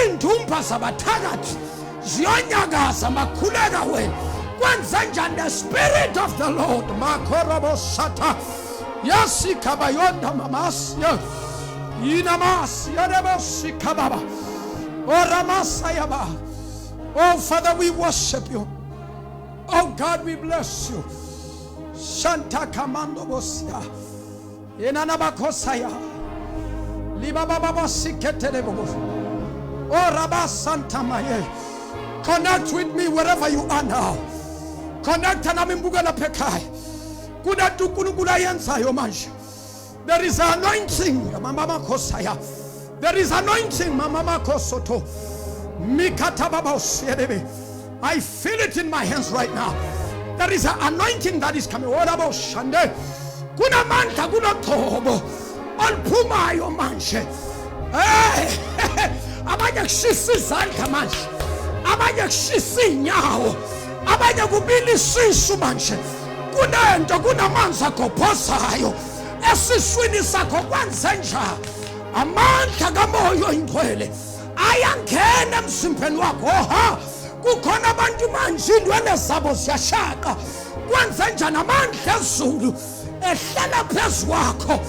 indumba zabathakathi ziyonyakaza makhuleka wena. Kwenza njani? The Spirit of the Lord makhorobo shata yasikabayonda mamas inamas yadebasikababa oramasayaba. Oh Father, we worship you. Oh God, we bless you. Shanta kamando bosia enanabakosaya libababa siketelebo. Oh Rabba Santa Maye, connect with me wherever you are now. Connect na mimbugala pekai. Kuda tukunugula yensayo manje. There is anointing, Mama Kosaya. There is anointing, Mama Kosoto. Mikata babos yedebe. I feel it in my hands right now. There is an anointing that is coming. What about Shande? Kuna manta kuna tobo. All puma yo manche. Hey, abaya shisi zalka manche. Abaya shisi nyao. Abaya kubili sisu manche. Kuna ento kuna manza koposayo. Esiswini sako kwanzenja. Amanta gamoyo ingwele. Ayangena msimpeni wako. Kukhona abantu manje indwele zabo siyashaka. Kwenza njani amandla ezulu ehlala phezu kwakho.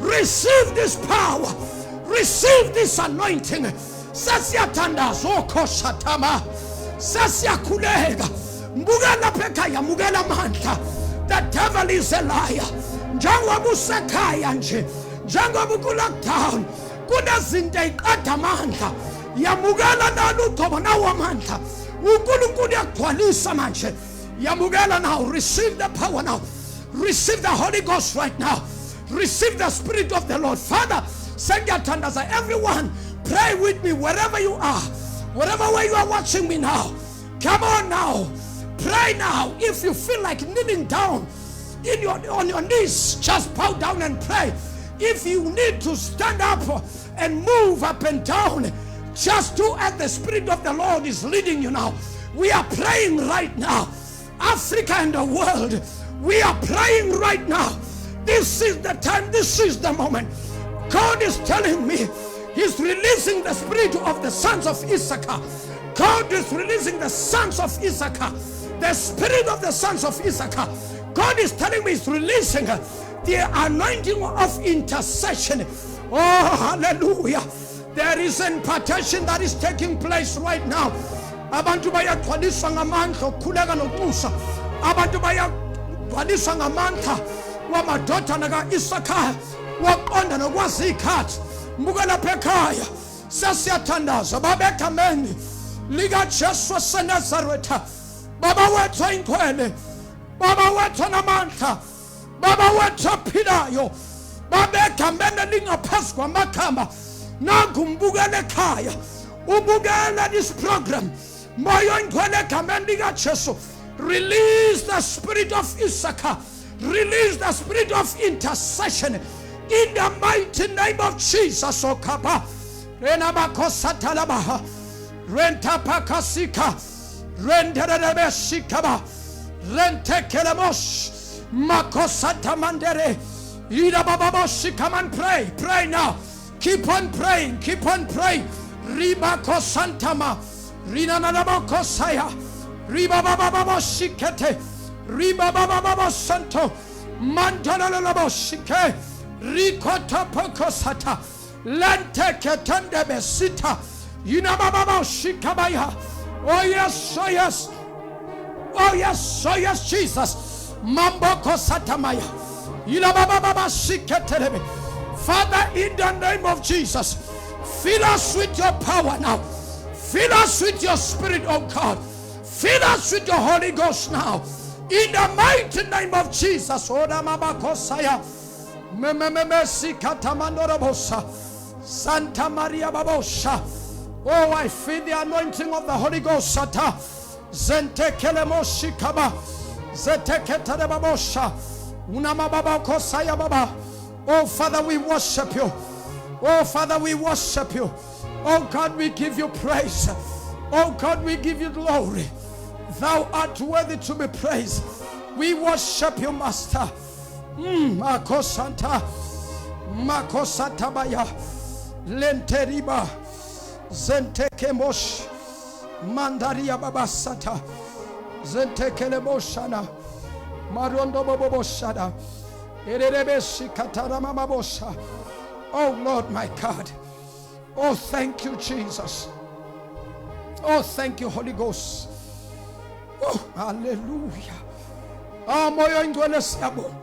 Receive this power. Receive this anointing. Sasiyathandaza okoshatama. Sasiyakhuleka. Mbukela phekhaya mukela amandla. The devil is a liar. Njengoba usekhaya nje. Njengoba ku-lockdown. Kunezinto eziqeda amandla. Yamukela nalo uthobo nawo amandla. uNkulunkulu yakugcwalisa manje. Yamukela now. Receive the power now. Receive the Holy Ghost right now. Receive the Spirit of the Lord. Father, send your thunders. Everyone, pray with me wherever you are. Wherever way you are watching me now. Come on now. Pray now. If you feel like kneeling down on your knees, just bow down and pray. If you need to stand up and move up and down, just do as the Spirit of the Lord is leading you now. We are praying right now. Africa and the world, we are praying right now. This is the time, this is the moment. God is telling me He's releasing the spirit of the sons of Issachar. God is releasing the sons of Issachar. The spirit of the sons of Issachar. God is telling me He's releasing the anointing of intercession. Oh, hallelujah. There is an impartation that is taking place right now. Abantu bayagcwaliswa ngamandla okukhuleka nokusa. Abantu bayagcwaliswa ngamandla wamadodana ka-Issachar waqonda nokwazi ikhathi. Mbuka lapha ekhaya sasiyathandaza babegameni likaJesu waseNazaretha. Baba wethu oyingcwele, Baba wethu namandla, Baba wethu ophilayo, babegameni lingaphezu kwamakhamba. Nangu mbukele ekhaya, ubukele this program. Moya oyingcwele egameni likaJesu. Release the spirit of Issachar. Release the spirit of intercession in the mighty name of Jesus. Okapa renamakosatalabaha rentapakasika renterebeshikaba rentekelemos makosatamandere ida bababo. Come and pray now. Keep on praying. Keep on praying. Ribako Santama. Rina Nanabako Saya. Riba Baba Shikete. Riba Baba Santo. Mantana Shike. Rikota Pokosata. Lente Ketende Besita. Yinababa Shikabaya. Oh yes, oh yes. Oh yes, oh yes, Jesus. Mamboko Satamaya. Yinababa Shiketelebe. Father, in the name of Jesus, fill us with your power now. Fill us with your spirit, oh God. Fill us with your Holy Ghost now. In the mighty name of Jesus. Santa Maria Babosha. Oh, I feel the anointing of the Holy Ghost. Sata. Zente Kelemoshikaba. Zete Ketababosha. Unamababa Kosaya Baba. Oh, Father, we worship you. Oh, Father, we worship you. Oh, God, we give you praise. Oh, God, we give you glory. Thou art worthy to be praised. We worship you, Master. Makosanta. Makosanta Baya. Lenteriba. Zentekemosh. Mandaria Babasata. Zentekelemoshana. Marondo Boboshada. Oh Lord, my God. Oh, thank you, Jesus. Oh, thank you, Holy Ghost. Oh, hallelujah. Oh, moyo ingwele sabo.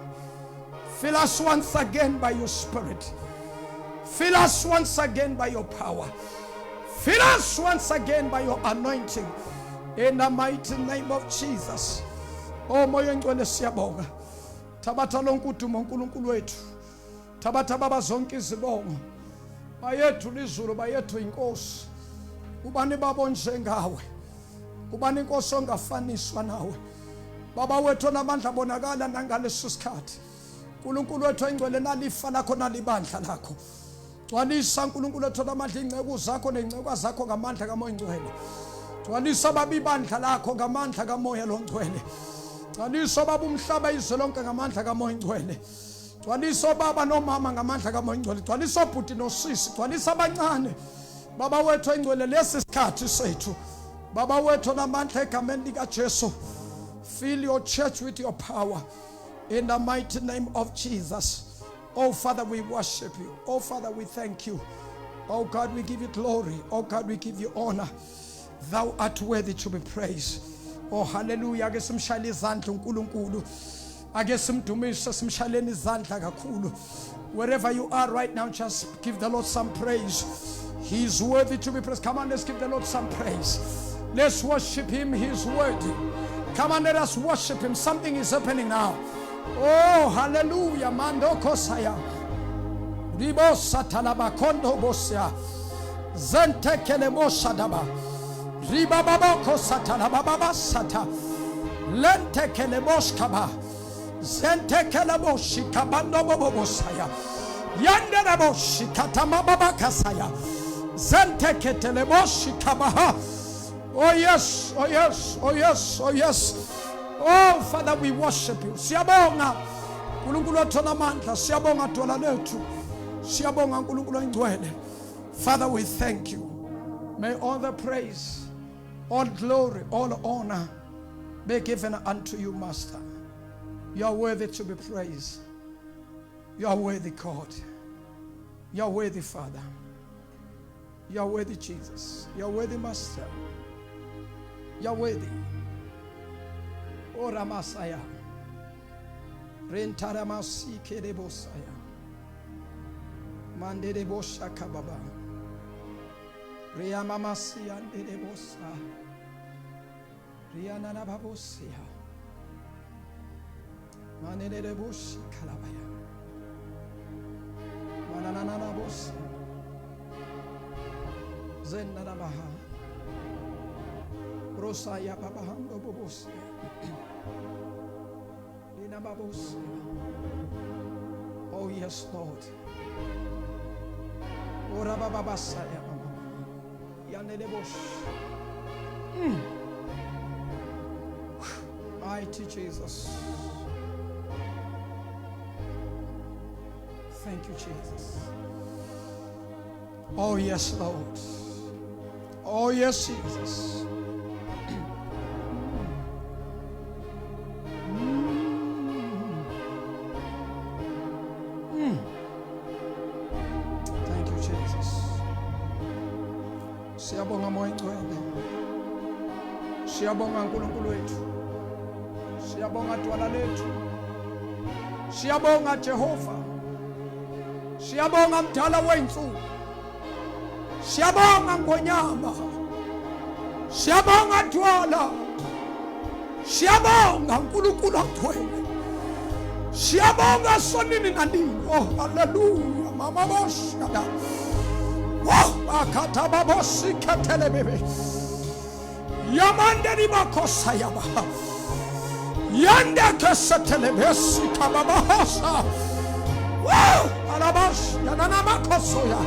Fill us once again by your spirit. Fill us once again by your power. Fill us once again by your anointing. In the mighty name of Jesus. Oh, moyo ingwele siyabonga. Tabata lonkutu monkulunkulu wetu. Tabata baba zonke izibongo. Bayethu lizulu, bayethu inkosi. Ubani babo njengawe. Ubani inkosi ongafaniswa nawe. Baba wethu namandla bonakala nangaleso sikhathi. uNkulunkulu wethu engcwele nalifa lakho nalibandla lakho. Gcwalisa uNkulunkulu wethu namandla ingceku zakho nengcekwa zakho ngamandla kaMoya Ngcwele. Gcwalisa baba ibandla lakho ngamandla kaMoya Longcwele. Gcwalisa baba umhlaba izwe lonke ngamandla kaMoya Ngcwele. Gcwalisa baba nomama ngamandla kaMoya Ngcwele. Gcwalisa obhuti nosisi, gcwalisa abancane. Baba wethu engcwele lesi sikhathi sethu. Baba wethu namandla egameni likaJesu. Fill your church with your power. In the mighty name of Jesus. Oh Father, we worship you. Oh Father, we thank you. Oh God, we give you glory. Oh God, we give you honor. Thou art worthy to be praised. Oh hallelujah. Ake simshayele izandla uNkulunkulu. Ake simdumise simshayeleni izandla kakhulu. Wherever you are right now, just give the Lord some praise. He is worthy to be praised. Come on, let's give the Lord some praise. Let's worship him. He is worthy. Come on, let us worship him. Something is happening now. Oh, hallelujah. Mando kosaya. Ribo satalaba kondo bosia. Zente kelemo shadaba. Riba babako satalaba baba sata. Lente kelemo shkaba. Zente kelemo shikabando bobo bosaya. Yande rabo shikatama baba kasaya. Zente ketelemo shikabaha. Oh yes, oh yes, oh yes, oh yes. Oh Father, we worship you. Siyabonga uNkulunkulu wethu namandla, siyabonga Dwala lethu, siyabonga uNkulunkulu Ngcwele. Father, we thank you. May all the praise, all glory, all honor be given unto you, Master. You are worthy to be praised. You are worthy, God. You are worthy, Father. You are worthy, Jesus. You are worthy, Master. You are worthy. O Ramasaya. Rentaramasi kerebosaya. Manderebosha kababa. Riamamasi anderebosa. Rianana babosia. Manereboshi kalabaya. Mananana bosi. Zenarabaha. Rosaya babahando bobosia. Oh yes, Lord. Ora baba basaya mama. Yanelebosh. Mighty Jesus. Thank you, Jesus. Oh, yes, Lord. Oh, yes, Jesus. Thank you, Jesus. Siyabonga moya ngcwele. Siyabonga uNkulunkulu wethu. Siyabonga dwala lethu. Siyabonga Jehova. Siyabonga mdala weinsuku. Siyabonga ngonyama. Siyabonga dwala. Siyabonga uNkulunkulu agcwele. Siyabonga sonini nanini. Oh, hallelujah. Mama boshada. Oh, akata babosi katele bebe. Yamande ni makosa yaba. Yande kesatele besi kababahasa. Wow, alabash yanana makoso ya.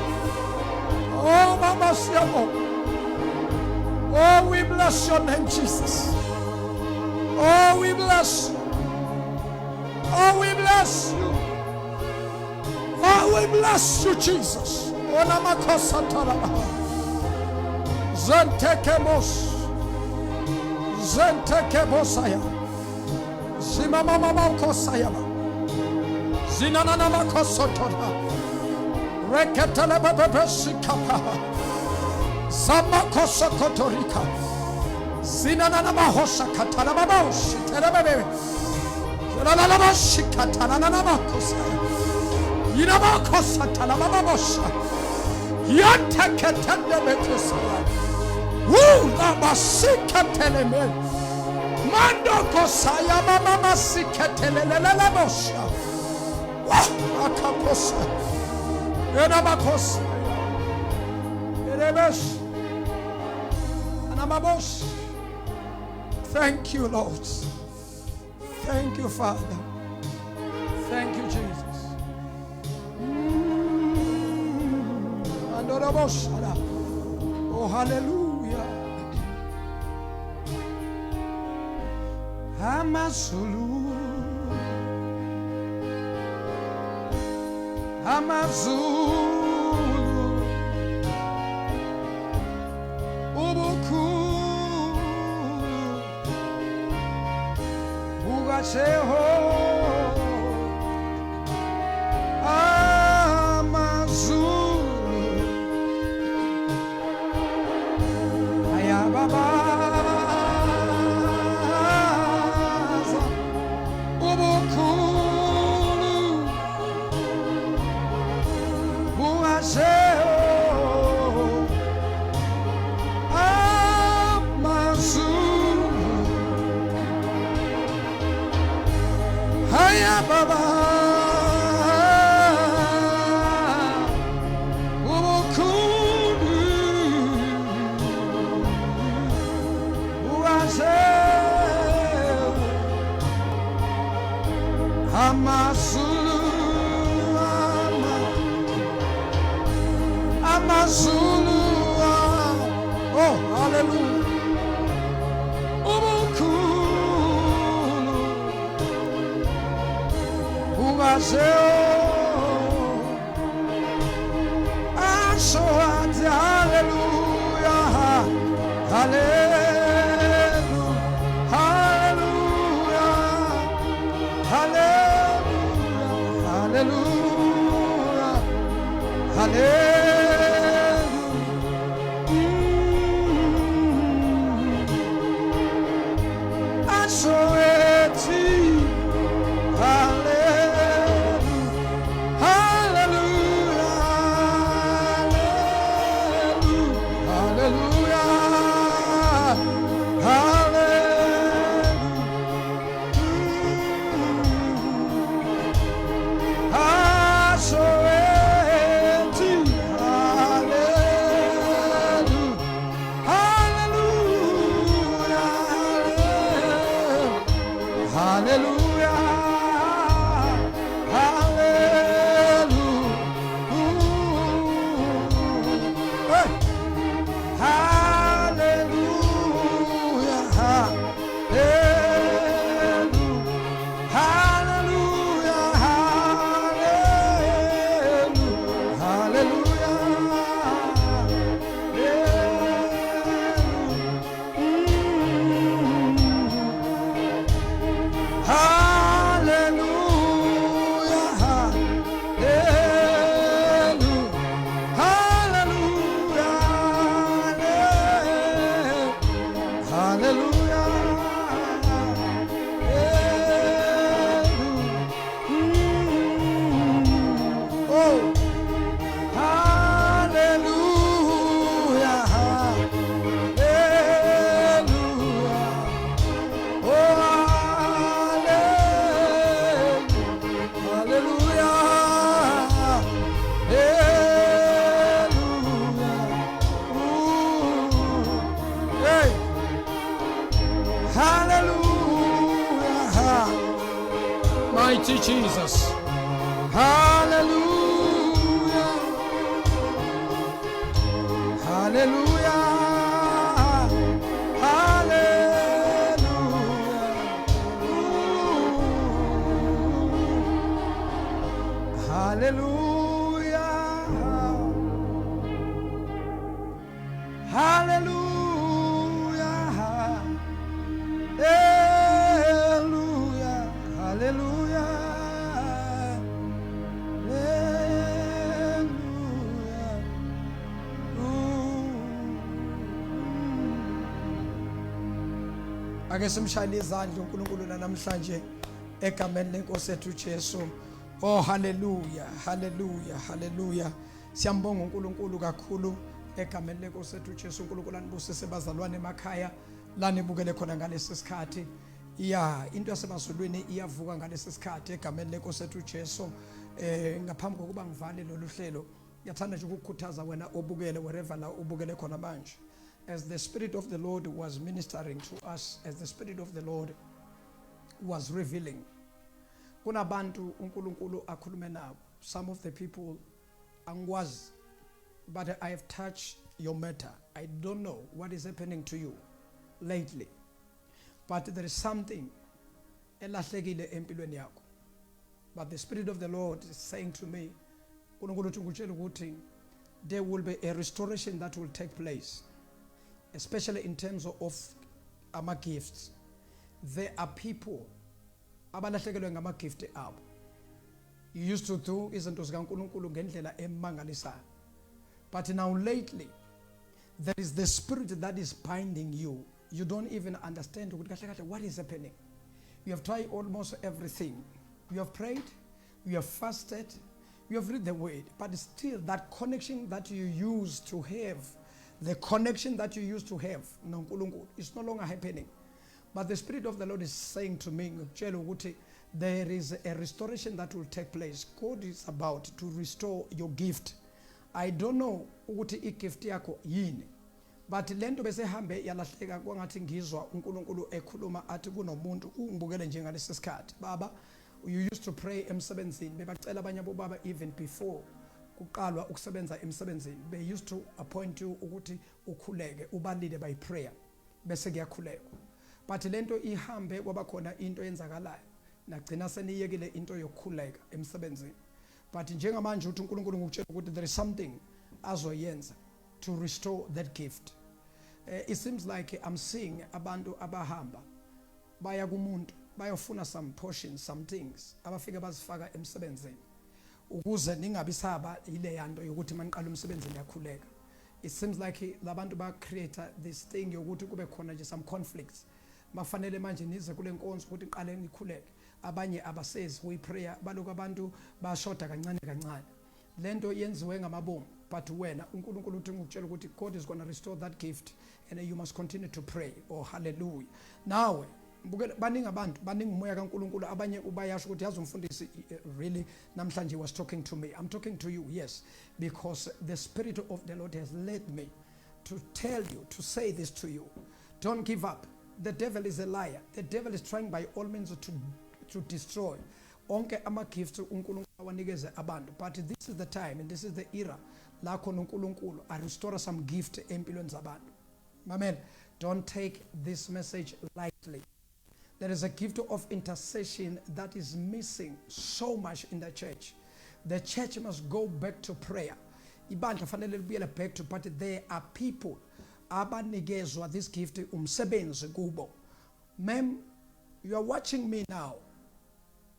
Oh, mama siyabo. Oh, we bless your name, Jesus. Oh, we bless you. Oh, we bless you. Oh, we bless you, Jesus. Ona makosa taraba. Zentekemos. Zentekebosaya. Zimama mama kosaya. Zinana makoso tora. Reketele bebe sikapa. Zama koso kotorika. Zinana mahosa katana baba. Shiterebe. Zinana shikatana nana kosa. Yinama kosa tana baba bosha. Yanteketende bekosa. Basikatele me. Mando kosaya mama sikatele lele bosha. Akaposa. Enabakosa. Erebesh. Anamabos. Thank you, Lord. Thank you, Father. Thank you, Jesus. Andorabosha. Oh, hallelujah. Amazulu. Amazulu. Ubuku. Ugacheho. Amazulu. Ayababa. Baba, Ubukunu, Uazel, Amazulu, Amazulu, oh, hallelujah, Ubukunu, Uazel. Hallelujah, hallelujah, hallelujah, hallelujah, hallelujah, hallelujah. I saw it, mighty Jesus. Hallelujah. Hallelujah. Hallelujah. Hallelujah. Hallelujah. Hallelujah. Hallelujah. Ake simshayile izandla uNkulunkulu namhlanje egameni lenkosi yethu Jesu. Oh hallelujah, hallelujah, hallelujah. Siyambonga uNkulunkulu kakhulu egameni lenkosi yethu Jesu. uNkulunkulu anibusise bazalwane emakhaya lanibukele khona ngalesi sikhathi. Into yasebazulwini iyavuka ngalesi sikhathi egameni lenkosi yethu Jesu. Ngaphambi kokuba ngivale lolu hlelo, ngiyathanda nje ukukukhuthaza wena obukele wherever la ubukele khona manje. As the Spirit of the Lord was ministering to us, as the Spirit of the Lord was revealing, kunabantu uNkulunkulu akhulume nabo. Some of the people angwazi, but I have touched your matter. I don't know what is happening to you lately, but there is something elahlekile empilweni yakho. But the Spirit of the Lord is saying to me, there will be a restoration that will take place, especially in terms of our gifts. There are people abalahlekelwe ngama gift abo. You used to do izinto zikaNkulunkulu ngendlela emangalisayo, but now lately there is the spirit that is binding you. You don't even understand what is happening. You have tried almost everything. You have prayed, you have fasted, you have read the word, but still that connection that you used to have, the connection that you used to have is no longer happening. But the Spirit of the Lord is saying to me, there is a restoration that will take place. God is about to restore your gift. I don't know ukuthi igift yakho yini, but lento bese hambe yalahleka kwangathi ngizwa uNkulunkulu ekhuluma athi kunomuntu ungibukele njengalesi sikhathi. Baba, you used to pray emsebenzini, bebacela abanye bobaba even before kuqalwa ukusebenza emsebenzini, they used to appoint you ukuthi ukhuleke ubalile by prayer bese kuyakhulekwa. But lento ihambe kwaba khona into yenzakalayo, nagcina seniyekile into yokukhuleka emsebenzini. But njengamanje uthi uNkulunkulu ngukutshela ukuthi there is something azoyenza to restore that gift. It seems like I'm seeing abantu abahamba baya kumuntu bayofuna some portions, some things abafika bazifaka emsebenzini ukuze ningabisaba ile yanto yokuthi maniqala umsebenzini yakhuleka. It seems like labantu ba create this thing yokuthi kube khona nje some conflicts. Mafanele manje nize kule nkonzo ukuthi iqale nikhuleke. Abanye abasezi we prayer baloko abantu bashoda kancane kancane. Lento yenziwe ngamabomu, but wena uNkulunkulu uthi ngikutshela ukuthi God is going to restore that gift and you must continue to pray. Oh hallelujah. Nawe baningi abantu baningi umoya kaNkulunkulu abanye ubayasho ukuthi yazi umfundisi really namhlanje was talking to me. I'm talking to you, yes, because the Spirit of the Lord has led me to tell you, to say this to you. Don't give up. The devil is a liar. The devil is trying by all means to destroy onke ama gifts uNkulunkulu awanikeze abantu. But this is the time and this is the era la khona uNkulunkulu a restore some gift empilweni zabantu. Amen. Don't take this message lightly. There is a gift of intercession that is missing so much in the church. The church must go back to prayer. Ibandla fanele libuyele back to, but there are people abanikezwa this gift umsebenzi kubo. Ma'am, you are watching me now.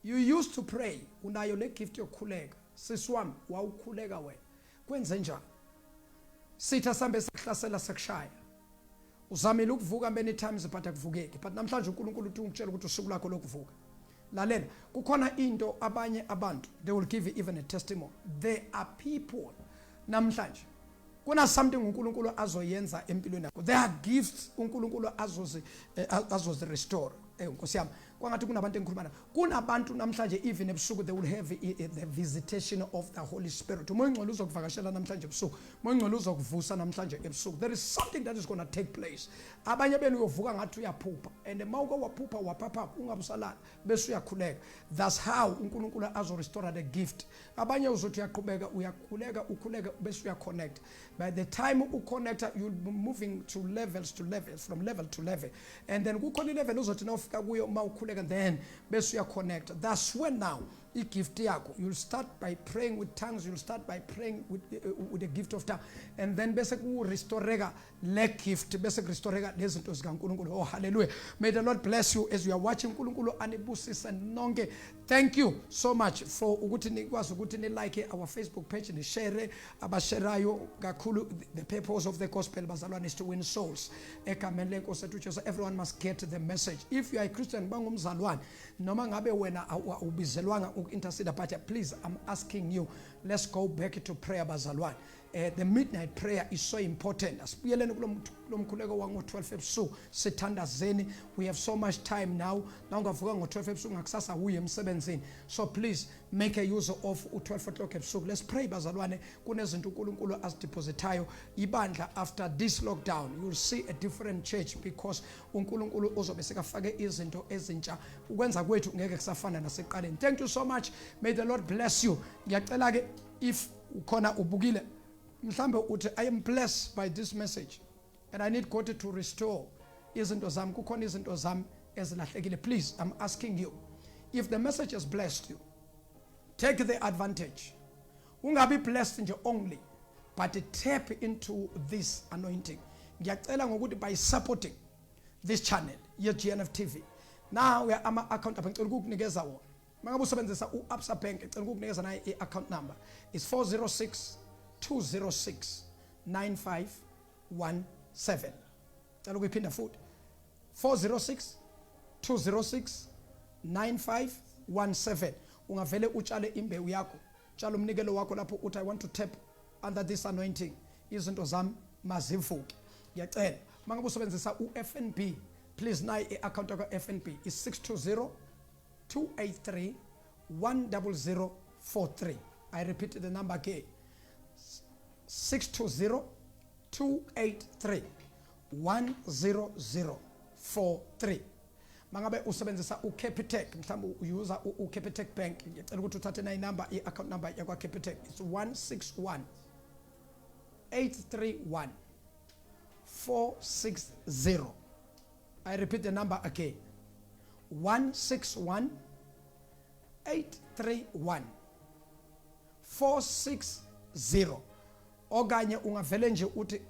You used to pray, unayo le gift yokukhuleka. Siswami wawukhuleka wena. Kwenze njani? Sitha sambe sekuhlasela sekushaya. Uzamile ukuvuka many times but akuvukeki. But namhlanje uNkulunkulu uthi ungitshela ukuthi usuku lakho lokuvuka. Lalela, kukhona into abanye abantu, they will give you even a testimony. There are people namhlanje kuna something uNkulunkulu azoyenza empilweni yakho. There are gifts uNkulunkulu azozi restore. Nkosi yami, kwangathi kunabantu engikhuluma nabo kunabantu namhlanje even ebusuku they will have the visitation of the Holy Spirit umoya ongcwele uzokuvakashela namhlanje ebusuku umoya ongcwele uzokuvusa namhlanje ebusuku there is something that is going to take place abanye benu uyovuka ngathi uyaphupha and mawuke waphupha waphapha ungabusalala bese uyakhuleka that's how uNkulunkulu azorestore the gift abanye uzothi uyaqhubeka ukhuleka bese uyaconnect by the time uconnecta you'll be moving to levels from level to level and then kukhona level uzothi nawufika kuyo mawukhuleka then bese uyaconnect that's when now i-gift yakho you'll start by praying with tongues you'll start by praying with the gift of tongue and then bese ku-restoreka le gift bese ku-restoreka lezinto zikaNkulunkulu oh hallelujah may the Lord bless you as you are watching uNkulunkulu anibusise nonke thank you so much for ukuthi nikwazi ukuthi ni-like our Facebook page ni-share abasherayo kakhulu the purpose of the gospel bazalwane is to win souls egameni lenkosi ethu Jesu everyone must get the message if you are a Christian bangumzalwane noma ngabe wena ubizelwanga intercede but please I'm asking you let's go back to prayer bazalwane the midnight prayer is so important asibuyeleni kulomkhuleko wango-12 ebusuku sithandazeni we have so much time now nawungavuka ngo-12 ebusuku ngakusasa uye emsebenzini so please make a use of u-12 o'clock ebusuku let's pray bazalwane kunezinto uNkulunkulu azidepositayo ibandla after this lockdown you'll see a different church because uNkulunkulu uzobe sekafake izinto ezintsha ukwenza kwethu ngeke kusafana nasekuqaleni thank you so much may the Lord bless you ngiyacela ke if ukhona ubukile mhlambe uthi I am blessed by this message and I need God to restore izinto zami kukhona izinto zami ezilahlekile please I'm asking you if the message has blessed you take the advantage ungabi blessed nje only but tap into this anointing ngiyacela ngokuthi by supporting this channel ye-GNF TV now we are ama account ngicela ukukunikeza wona mangabe usebenzisa uAbsa Bank ngicela ukukunikeza naye i-account number is 406-206-9517 cela ukuyiphinda futhi 406-206-9517 ungavele utshale imbewu yakho tshala umnikelo wakho lapho uthi I want to tap under this anointing izinto zami mazivuke ngiyacela mangabe usebenzisa uFNB please nayi i-account yakho FNB is 620-283-10043 I repeat the number again 620-283-10043 mangabe usebenzisa uCapitec mhlawumbe uyuza uCapitec Bank ngicela ukuthi uthathe na inamba i-account number yakwa Capitec it's 161-831-460 I repeat the number again 161-831-460 okanye ungavele nje uthi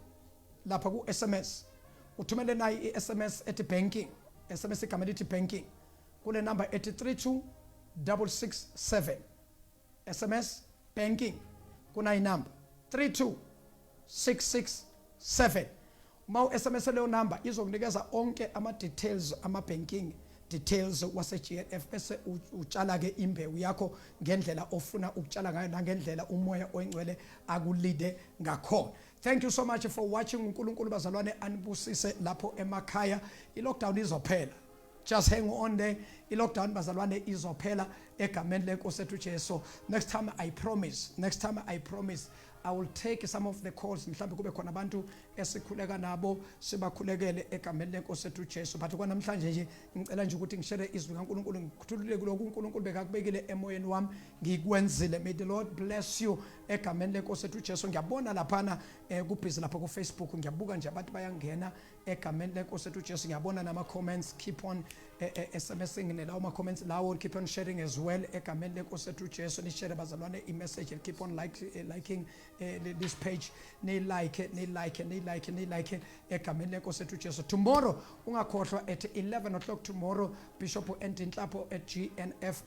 lapha ku SMS uthumele nayi i-SMS ethi banking SMS igama lithi banking kule number ethi 32667 SMS banking kuna inamba 32667 uma SMS leyo number izokunikeza onke ama details ama banking details wase-GNF bese utshala ke imbewu yakho ngendlela ofuna ukutshala ngayo nangendlela umoya oyingcwele akulide ngakhona thank you so much for watching uNkulunkulu bazalwane anibusise lapho emakhaya i-lockdown izophela just hang on there i-lockdown bazalwane izophela egameni lenkosi ethu Jesu next time I promise I will take some of the calls mhlawumbe kube khona abantu esikhuleka nabo sibakhulekele egameni lenkosi ethu Jesu but kwanamhlanje nje ngicela nje ukuthi ngishare izwi kaNkulunkulu ngikuthulule kuloko uNkulunkulu bekakubekile emoyeni wami ngikwenzile may the Lord bless you egameni lenkosi ethu Jesu ngiyabona laphana kubhizi lapha ku Facebook ngiyabuka nje abantu bayangena egameni lenkosi ethu Jesu ngiyabona nama comments keep on SMSing nelawo ama comments lawo keep on sharing as well egameni lenkosi ethu Jesu ni share bazalwane i message and keep on liking this page ni like egameni lenkosi ethu Jesu tomorrow ungakhohlwa at 11 o'clock tomorrow Bishop Endinhlapo at GNF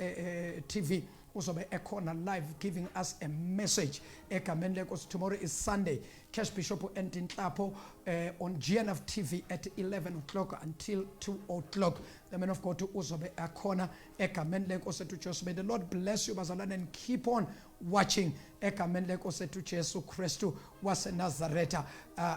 TV uzobe ekhona live giving us a message egameni lenkosi tomorrow is Sunday Cash Bishop Endinhlapo on GNF TV at 11 o'clock until 2 o'clock the man of God uzobe ekhona egameni lenkosi ethu Jesu may the Lord bless you bazalwane and keep on watching egameni lenkosi ethu Jesu Kristu wase Nazareth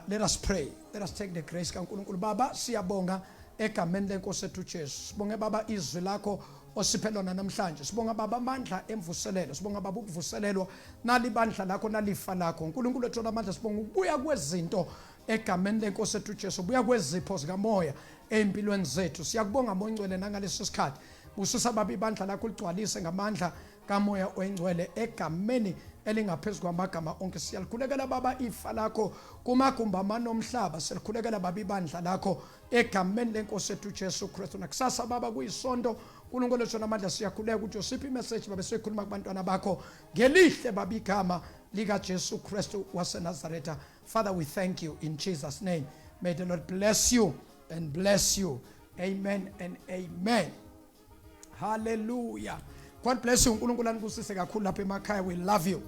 let us pray let us take the grace kaNkulunkulu Baba siyabonga egameni lenkosi ethu Jesu. Sibonge baba izwi lakho osiphe lona namhlanje. Sibonga baba amandla emvuselelo. Sibonga baba ukuvuselelwa nalibandla lakho nalifa lakho. uNkulunkulu wethu amandla sibonga ukubuya kwezinto egameni lenkosi ethu Jesu. Buya kwezipho zikamoya empilweni zethu. Siyakubonga moyingcwele nangalesi sikhathi. Bususa baba ibandla lakho ligcwalise ngamandla kamoya oyingcwele egameni elingaphezulu kwamagama onke. Siyalikhulekela baba ifa lakho kumagumba amanomhlaba. Siyalikhulekela baba ibandla lakho egameni lenkosi ethu Jesu Kristu. Nakusasa baba kuyisonto uNkulunkulu wethu amandla siyakhuleka ukuthi usiphe imessage baba sikhuluma kubantwana bakho ngelihle baba igama lika Jesu Kristu waseNazaretha. Father, we thank you in Jesus name. May the Lord bless you and bless you. Amen and amen. Hallelujah. God bless you. uNkulunkulu anibusise kakhulu lapha emakhaya. We love you.